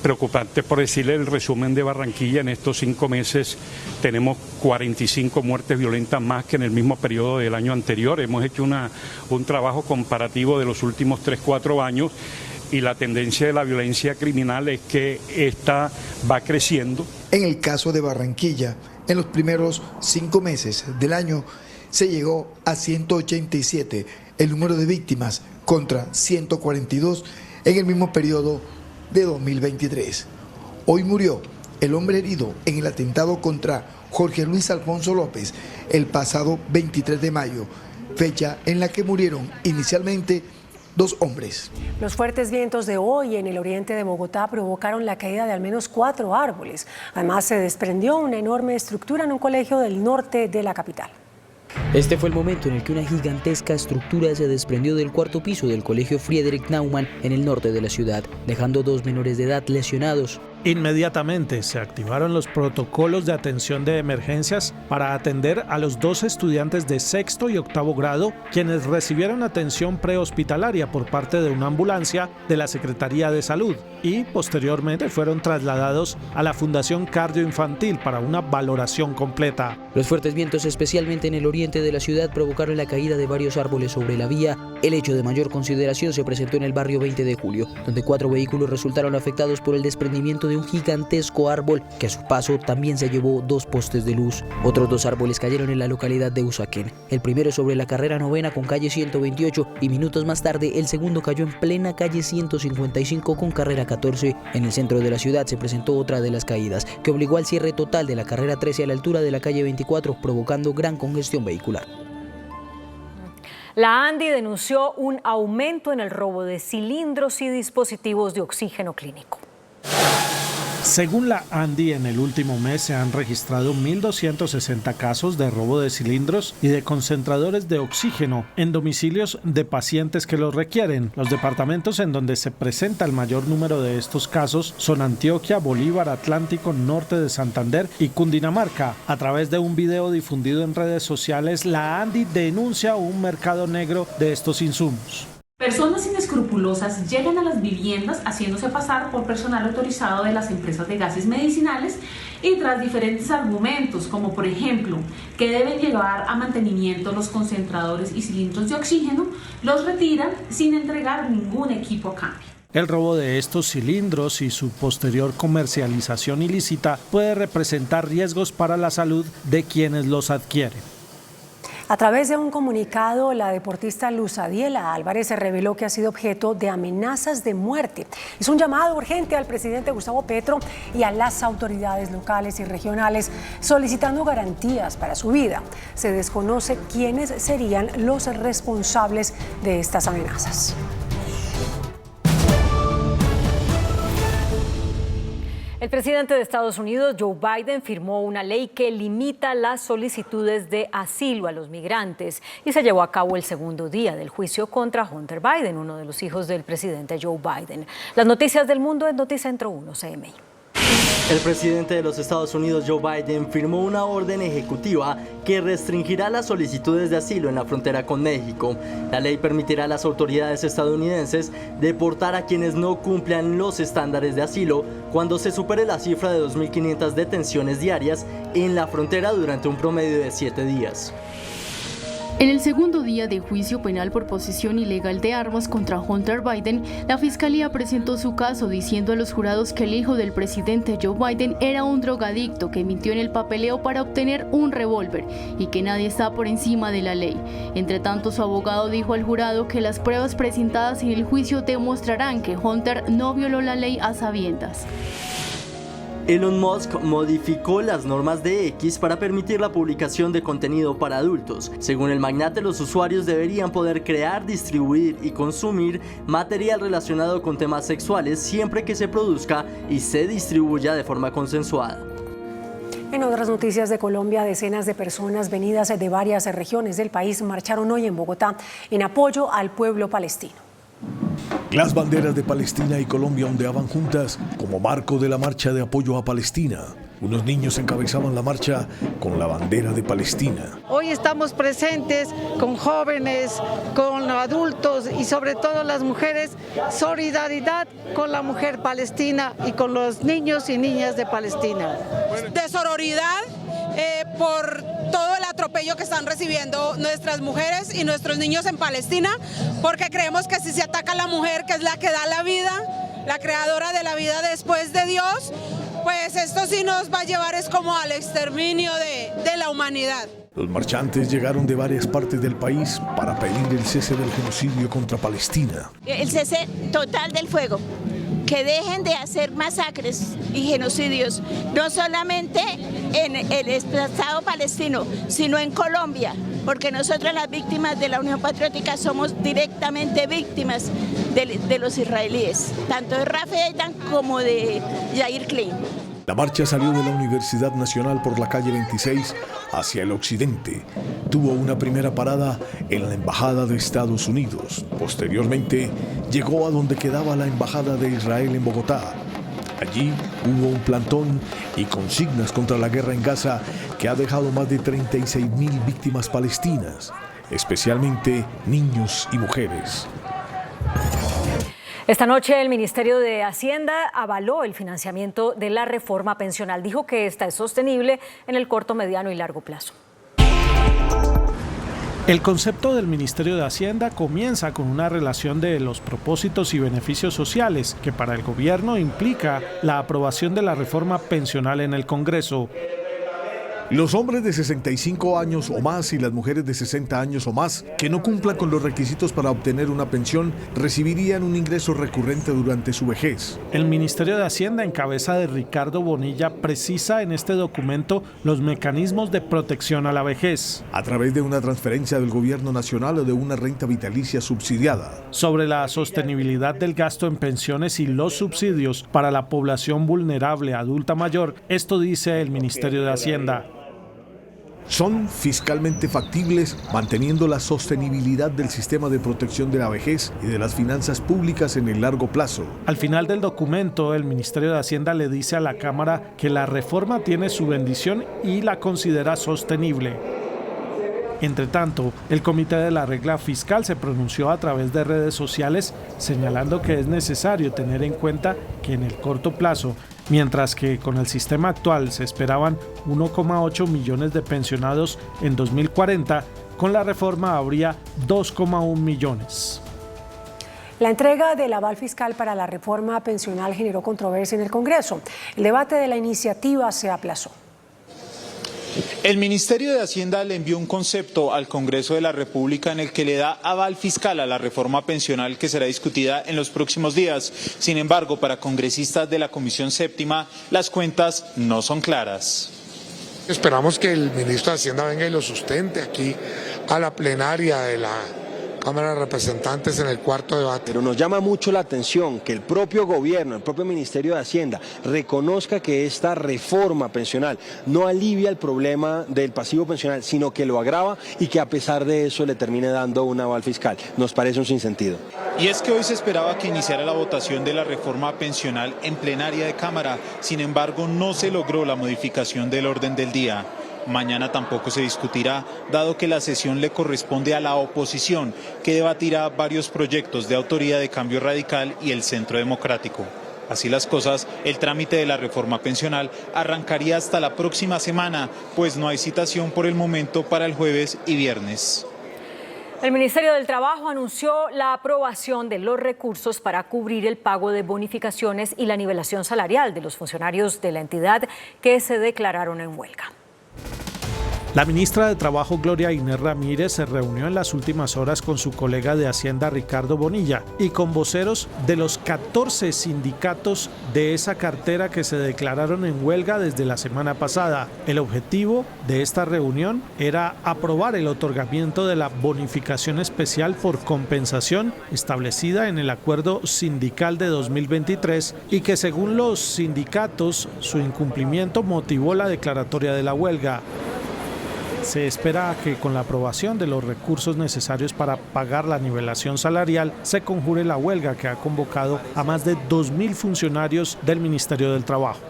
Preocupante, por decirle el resumen de Barranquilla, en estos 5 meses tenemos 45 muertes violentas más que en el mismo periodo del año anterior. Hemos hecho un trabajo comparativo de los últimos 3-4 años y la tendencia de la violencia criminal es que esta va creciendo. En el caso de Barranquilla, en los primeros 5 meses del año se llegó a 187 el número de víctimas contra 142 en el mismo periodo de 2023. Hoy murió el hombre herido en el atentado contra Jorge Luis Alfonso López el pasado 23 de mayo, fecha en la que murieron inicialmente 2 hombres. Los fuertes vientos de hoy en el oriente de Bogotá provocaron la caída de al menos 4 árboles. Además, se desprendió una enorme estructura en un colegio del norte de la capital. Este fue el momento en el que una gigantesca estructura se desprendió del 4º piso del colegio Friedrich Naumann en el norte de la ciudad, dejando 2 menores de edad lesionados. Inmediatamente se activaron los protocolos de atención de emergencias para atender a los 2 estudiantes de 6º y 8º grado, quienes recibieron atención prehospitalaria por parte de una ambulancia de la Secretaría de Salud y posteriormente fueron trasladados a la Fundación Cardioinfantil para una valoración completa. Los fuertes vientos, especialmente en el oriente de la ciudad, provocaron la caída de varios árboles sobre la vía. El hecho de mayor consideración se presentó en el barrio 20 de julio, donde 4 vehículos resultaron afectados por el desprendimiento de un gigantesco árbol que a su paso también se llevó 2 postes de luz. Otros 2 árboles cayeron en la localidad de Usaquén. El primero sobre la carrera 9 con calle 128 y minutos más tarde el segundo cayó en plena calle 155 con carrera 14. En el centro de la ciudad se presentó otra de las caídas que obligó al cierre total de la carrera 13 a la altura de la calle 24, provocando gran congestión vehicular. La ANDI denunció un aumento en el robo de cilindros y dispositivos de oxígeno clínico. Según la ANDI, en el último mes se han registrado 1.260 casos de robo de cilindros y de concentradores de oxígeno en domicilios de pacientes que los requieren. Los departamentos en donde se presenta el mayor número de estos casos son Antioquia, Bolívar, Atlántico, Norte de Santander y Cundinamarca. A través de un video difundido en redes sociales, la ANDI denuncia un mercado negro de estos insumos. Personas inescrupulosas llegan a las viviendas haciéndose pasar por personal autorizado de las empresas de gases medicinales y tras diferentes argumentos, como por ejemplo que deben llevar a mantenimiento los concentradores y cilindros de oxígeno, los retiran sin entregar ningún equipo a cambio. El robo de estos cilindros y su posterior comercialización ilícita puede representar riesgos para la salud de quienes los adquieren. A través de un comunicado, la deportista Luz Adiela Álvarez se reveló que ha sido objeto de amenazas de muerte. Es un llamado urgente al presidente Gustavo Petro y a las autoridades locales y regionales solicitando garantías para su vida. Se desconoce quiénes serían los responsables de estas amenazas. El presidente de Estados Unidos, Joe Biden, firmó una ley que limita las solicitudes de asilo a los migrantes y se llevó a cabo el segundo día del juicio contra Hunter Biden, uno de los hijos del presidente Joe Biden. Las noticias del mundo en Noticentro 1 CMI. El presidente de los Estados Unidos, Joe Biden, firmó una orden ejecutiva que restringirá las solicitudes de asilo en la frontera con México. La ley permitirá a las autoridades estadounidenses deportar a quienes no cumplan los estándares de asilo cuando se supere la cifra de 2.500 detenciones diarias en la frontera durante un promedio de 7 días. En el segundo día de juicio penal por posesión ilegal de armas contra Hunter Biden, la fiscalía presentó su caso diciendo a los jurados que el hijo del presidente Joe Biden era un drogadicto que mintió en el papeleo para obtener un revólver y que nadie está por encima de la ley. Entre tanto, su abogado dijo al jurado que las pruebas presentadas en el juicio demostrarán que Hunter no violó la ley a sabiendas. Elon Musk modificó las normas de X para permitir la publicación de contenido para adultos. Según el magnate, los usuarios deberían poder crear, distribuir y consumir material relacionado con temas sexuales siempre que se produzca y se distribuya de forma consensuada. En otras noticias de Colombia, decenas de personas venidas de varias regiones del país marcharon hoy en Bogotá en apoyo al pueblo palestino. Las banderas de Palestina y Colombia ondeaban juntas como marco de la marcha de apoyo a Palestina. Unos niños encabezaban la marcha con la bandera de Palestina. Hoy estamos presentes con jóvenes, con adultos y sobre todo las mujeres. Solidaridad con la mujer palestina y con los niños y niñas de Palestina. De sororidad por todo el atropello que están recibiendo nuestras mujeres y nuestros niños en Palestina, porque creemos que si se ataca a la mujer, que es la que da la vida, la creadora de la vida después de Dios, pues esto sí nos va a llevar es como al exterminio de la humanidad. Los marchantes llegaron de varias partes del país para pedir el cese del genocidio contra Palestina. El cese total del fuego. Que dejen de hacer masacres y genocidios, no solamente en el Estado palestino, sino en Colombia, porque nosotras las víctimas de la Unión Patriótica somos directamente víctimas de los israelíes, tanto de Rafi Eitan como de Yair Klein. La marcha salió de la Universidad Nacional por la calle 26 hacia el occidente. Tuvo una primera parada en la Embajada de Estados Unidos. Posteriormente, llegó a donde quedaba la Embajada de Israel en Bogotá. Allí hubo un plantón y consignas contra la guerra en Gaza que ha dejado más de 36.000 víctimas palestinas, especialmente niños y mujeres. Esta noche el Ministerio de Hacienda avaló el financiamiento de la reforma pensional. Dijo que esta es sostenible en el corto, mediano y largo plazo. El concepto del Ministerio de Hacienda comienza con una relación de los propósitos y beneficios sociales que para el gobierno implica la aprobación de la reforma pensional en el Congreso. Los hombres de 65 años o más y las mujeres de 60 años o más que no cumplan con los requisitos para obtener una pensión recibirían un ingreso recurrente durante su vejez. El Ministerio de Hacienda, en cabeza de Ricardo Bonilla, precisa en este documento los mecanismos de protección a la vejez. A través de una transferencia del gobierno nacional o de una renta vitalicia subsidiada. Sobre la sostenibilidad del gasto en pensiones y los subsidios para la población vulnerable adulta mayor, esto dice el Ministerio de Hacienda. Son fiscalmente factibles, manteniendo la sostenibilidad del sistema de protección de la vejez y de las finanzas públicas en el largo plazo. Al final del documento, el Ministerio de Hacienda le dice a la Cámara que la reforma tiene su bendición y la considera sostenible. Entre tanto, el Comité de la Regla Fiscal se pronunció a través de redes sociales señalando que es necesario tener en cuenta que en el corto plazo, mientras que con el sistema actual se esperaban 1,8 millones de pensionados en 2040, con la reforma habría 2,1 millones. La entrega del aval fiscal para la reforma pensional generó controversia en el Congreso. El debate de la iniciativa se aplazó. El Ministerio de Hacienda le envió un concepto al Congreso de la República en el que le da aval fiscal a la reforma pensional que será discutida en los próximos días. Sin embargo, para congresistas de la Comisión Séptima, las cuentas no son claras. Esperamos que el ministro de Hacienda venga y lo sustente aquí a la plenaria de la Cámara de Representantes en el cuarto debate. Pero nos llama mucho la atención que el propio gobierno, el propio Ministerio de Hacienda, reconozca que esta reforma pensional no alivia el problema del pasivo pensional, sino que lo agrava y que a pesar de eso le termine dando un aval fiscal. Nos parece un sinsentido. Y es que hoy se esperaba que iniciara la votación de la reforma pensional en plenaria de Cámara, sin embargo no se logró la modificación del orden del día. Mañana tampoco se discutirá, dado que la sesión le corresponde a la oposición, que debatirá varios proyectos de autoría de Cambio Radical y el Centro Democrático. Así las cosas, el trámite de la reforma pensional arrancaría hasta la próxima semana, pues no hay citación por el momento para el jueves y viernes. El Ministerio del Trabajo anunció la aprobación de los recursos para cubrir el pago de bonificaciones y la nivelación salarial de los funcionarios de la entidad que se declararon en huelga. La ministra de Trabajo, Gloria Inés Ramírez, se reunió en las últimas horas con su colega de Hacienda, Ricardo Bonilla, y con voceros de los 14 sindicatos de esa cartera que se declararon en huelga desde la semana pasada. El objetivo de esta reunión era aprobar el otorgamiento de la bonificación especial por compensación establecida en el acuerdo sindical de 2023 y que, según los sindicatos, su incumplimiento motivó la declaratoria de la huelga. Se espera que con la aprobación de los recursos necesarios para pagar la nivelación salarial se conjure la huelga que ha convocado a más de 2.000 funcionarios del Ministerio del Trabajo.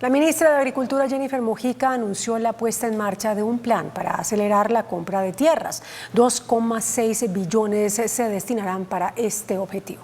La ministra de Agricultura, Jennifer Mojica, anunció la puesta en marcha de un plan para acelerar la compra de tierras. 2,6 billones se destinarán para este objetivo.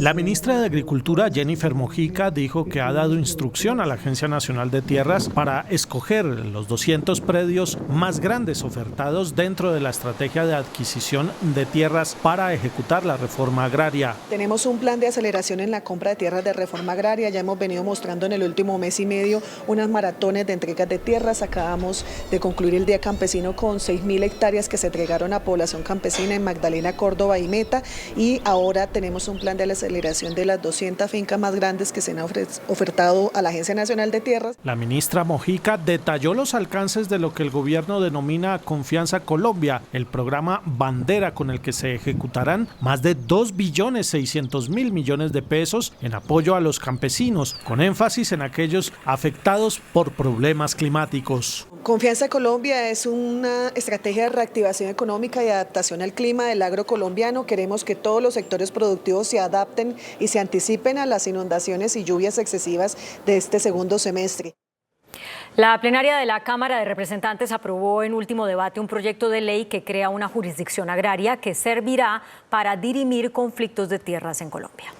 La ministra de Agricultura, Jennifer Mojica, dijo que ha dado instrucción a la Agencia Nacional de Tierras para escoger los 200 predios más grandes ofertados dentro de la estrategia de adquisición de tierras para ejecutar la reforma agraria. Tenemos un plan de aceleración en la compra de tierras de reforma agraria. Ya hemos venido mostrando en el último mes y medio unas maratones de entregas de tierras. Acabamos de concluir el Día Campesino con 6.000 hectáreas que se entregaron a población campesina en Magdalena, Córdoba y Meta, y ahora tenemos un plan de la aceleración de las 200 fincas más grandes que se han ofertado a la Agencia Nacional de Tierras. La ministra Mojica detalló los alcances de lo que el gobierno denomina Confianza Colombia, el programa bandera con el que se ejecutarán más de 2.600.000 millones de pesos en apoyo a los campesinos, con énfasis en aquellos afectados por problemas climáticos. Confianza Colombia es una estrategia de reactivación económica y adaptación al clima del agro colombiano. Queremos que todos los sectores productivos se adapten y se anticipen a las inundaciones y lluvias excesivas de este segundo semestre. La plenaria de la Cámara de Representantes aprobó en último debate un proyecto de ley que crea una jurisdicción agraria que servirá para dirimir conflictos de tierras en Colombia.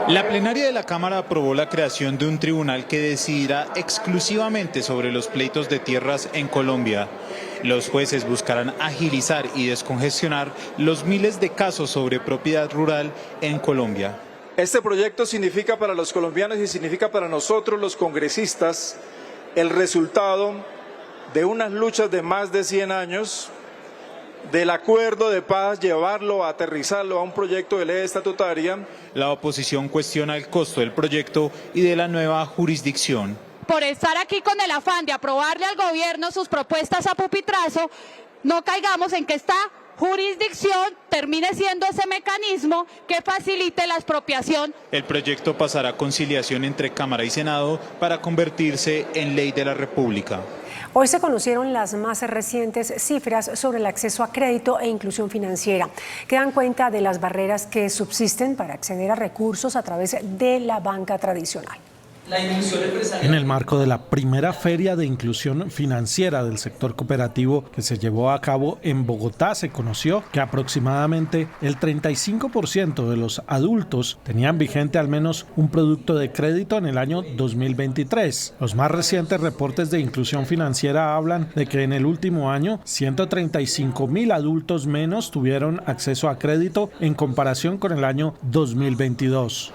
La plenaria de la Cámara aprobó la creación de un tribunal que decidirá exclusivamente sobre los pleitos de tierras en Colombia. Los jueces buscarán agilizar y descongestionar los miles de casos sobre propiedad rural en Colombia. Este proyecto significa para los colombianos y significa para nosotros los congresistas el resultado de unas luchas de más de 100 años, del acuerdo de paz, llevarlo, aterrizarlo a un proyecto de ley estatutaria. La oposición cuestiona el costo del proyecto y de la nueva jurisdicción. Por estar aquí con el afán de aprobarle al gobierno sus propuestas a pupitrazo, no caigamos en que esta jurisdicción termine siendo ese mecanismo que facilite la expropiación. El proyecto pasará a conciliación entre Cámara y Senado para convertirse en ley de la República. Hoy se conocieron las más recientes cifras sobre el acceso a crédito e inclusión financiera, que dan cuenta de las barreras que subsisten para acceder a recursos a través de la banca tradicional. En el marco de la primera feria de inclusión financiera del sector cooperativo que se llevó a cabo en Bogotá, se conoció que aproximadamente el 35% de los adultos tenían vigente al menos un producto de crédito en el año 2023. Los más recientes reportes de inclusión financiera hablan de que en el último año 135.000 adultos menos tuvieron acceso a crédito en comparación con el año 2022.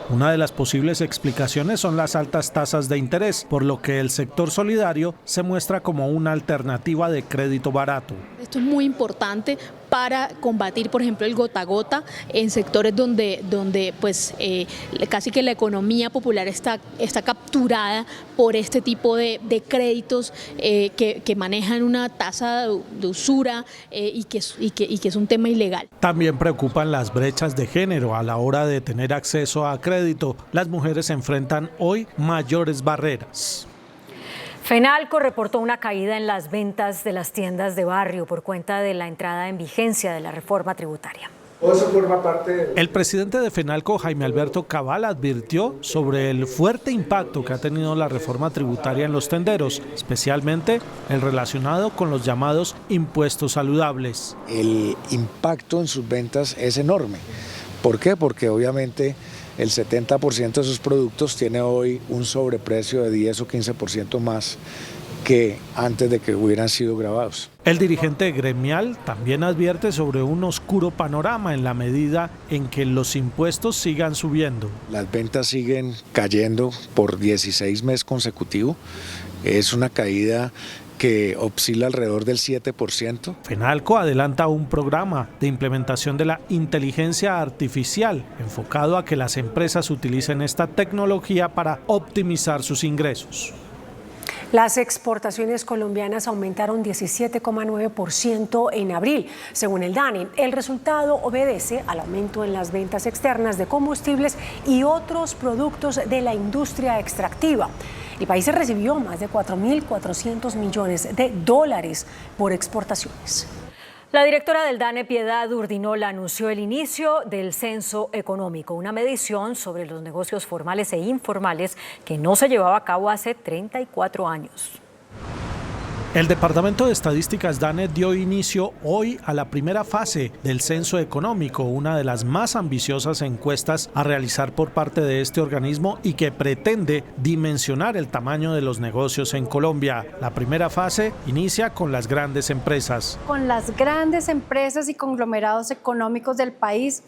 Una de las posibles explicaciones son las altas tasas de interés, por lo que el sector solidario se muestra como una alternativa de crédito barato. Esto es muy importante para combatir, por ejemplo, el gota a gota en sectores donde pues casi que la economía popular está capturada por este tipo de créditos que manejan una tasa de usura y que es un tema ilegal. También preocupan las brechas de género a la hora de tener acceso a crédito. Las mujeres enfrentan hoy mayores barreras. Fenalco reportó una caída en las ventas de las tiendas de barrio por cuenta de la entrada en vigencia de la reforma tributaria. El presidente de Fenalco, Jaime Alberto Cabal, advirtió sobre el fuerte impacto que ha tenido la reforma tributaria en los tenderos, especialmente el relacionado con los llamados impuestos saludables. El impacto en sus ventas es enorme. ¿Por qué? Porque obviamente el 70% de sus productos tiene hoy un sobreprecio de 10 o 15% más que antes de que hubieran sido grabados. El dirigente gremial también advierte sobre un oscuro panorama en la medida en que los impuestos sigan subiendo. Las ventas siguen cayendo por 16 meses consecutivos. Es una caída que oscila alrededor del 7%. Fenalco adelanta un programa de implementación de la inteligencia artificial enfocado a que las empresas utilicen esta tecnología para optimizar sus ingresos. Las exportaciones colombianas aumentaron 17,9% en abril, según el DANE. El resultado obedece al aumento en las ventas externas de combustibles y otros productos de la industria extractiva. El país recibió más de 4.400 millones de dólares por exportaciones. La directora del DANE, Piedad Urdinola, anunció el inicio del censo económico, una medición sobre los negocios formales e informales que no se llevaba a cabo hace 34 años. El Departamento de Estadísticas DANE dio inicio hoy a la primera fase del censo económico, una de las más ambiciosas encuestas a realizar por parte de este organismo y que pretende dimensionar el tamaño de los negocios en Colombia. La primera fase inicia con las grandes empresas. Con las grandes empresas y conglomerados económicos del país,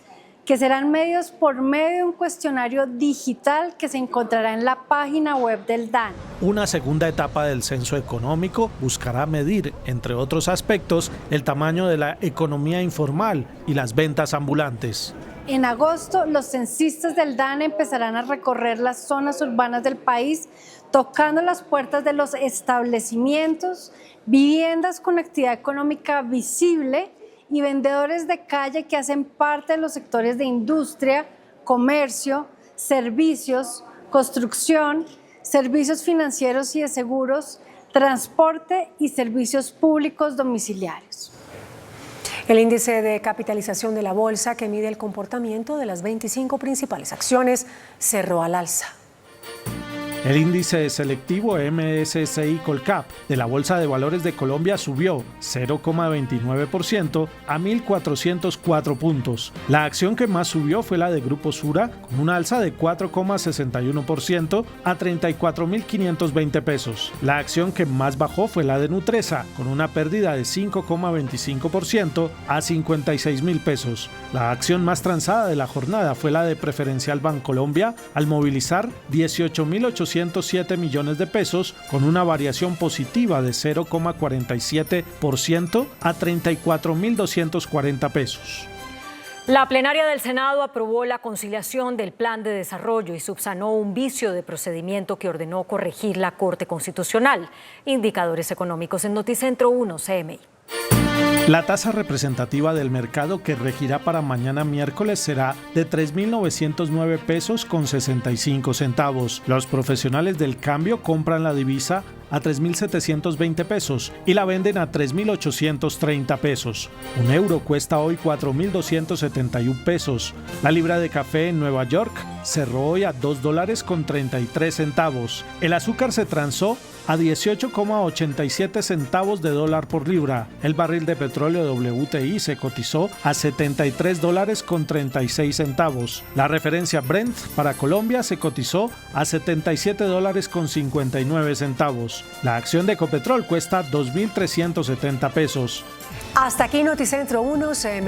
que serán medios por medio de un cuestionario digital que se encontrará en la página web del DANE. Una segunda etapa del censo económico buscará medir, entre otros aspectos, el tamaño de la economía informal y las ventas ambulantes. En agosto, los censistas del DANE empezarán a recorrer las zonas urbanas del país, tocando las puertas de los establecimientos, viviendas con actividad económica visible y vendedores de calle que hacen parte de los sectores de industria, comercio, servicios, construcción, servicios financieros y de seguros, transporte y servicios públicos domiciliarios. El índice de capitalización de la bolsa, que mide el comportamiento de las 25 principales acciones, cerró al alza. El índice selectivo MSCI Colcap de la Bolsa de Valores de Colombia subió 0,29% a 1.404 puntos. La acción que más subió fue la de Grupo Sura, con una alza de 4,61% a 34.520 pesos. La acción que más bajó fue la de Nutresa, con una pérdida de 5,25% a 56.000 pesos. La acción más transada de la jornada fue la de Preferencial Bancolombia, al movilizar 18.807 millones de pesos, con una variación positiva de 0,47% a 34.240 pesos. La plenaria del Senado aprobó la conciliación del Plan de Desarrollo y subsanó un vicio de procedimiento que ordenó corregir la Corte Constitucional. Indicadores económicos en Noticentro 1 CMI. La tasa representativa del mercado que regirá para mañana miércoles será de 3.909 pesos con 65 centavos. Los profesionales del cambio compran la divisa a 3.720 pesos y la venden a 3.830 pesos. Un euro cuesta hoy 4.271 pesos. La libra de café en Nueva York cerró hoy a $2 con 33 centavos. El azúcar se transó a 18,87 centavos de dólar por libra. El barril de petróleo WTI se cotizó a $73 con 36 centavos. La referencia Brent para Colombia se cotizó a $77 con 59 centavos. La acción de Ecopetrol cuesta 2.370 pesos. Hasta aquí Noticentro 1 CMI.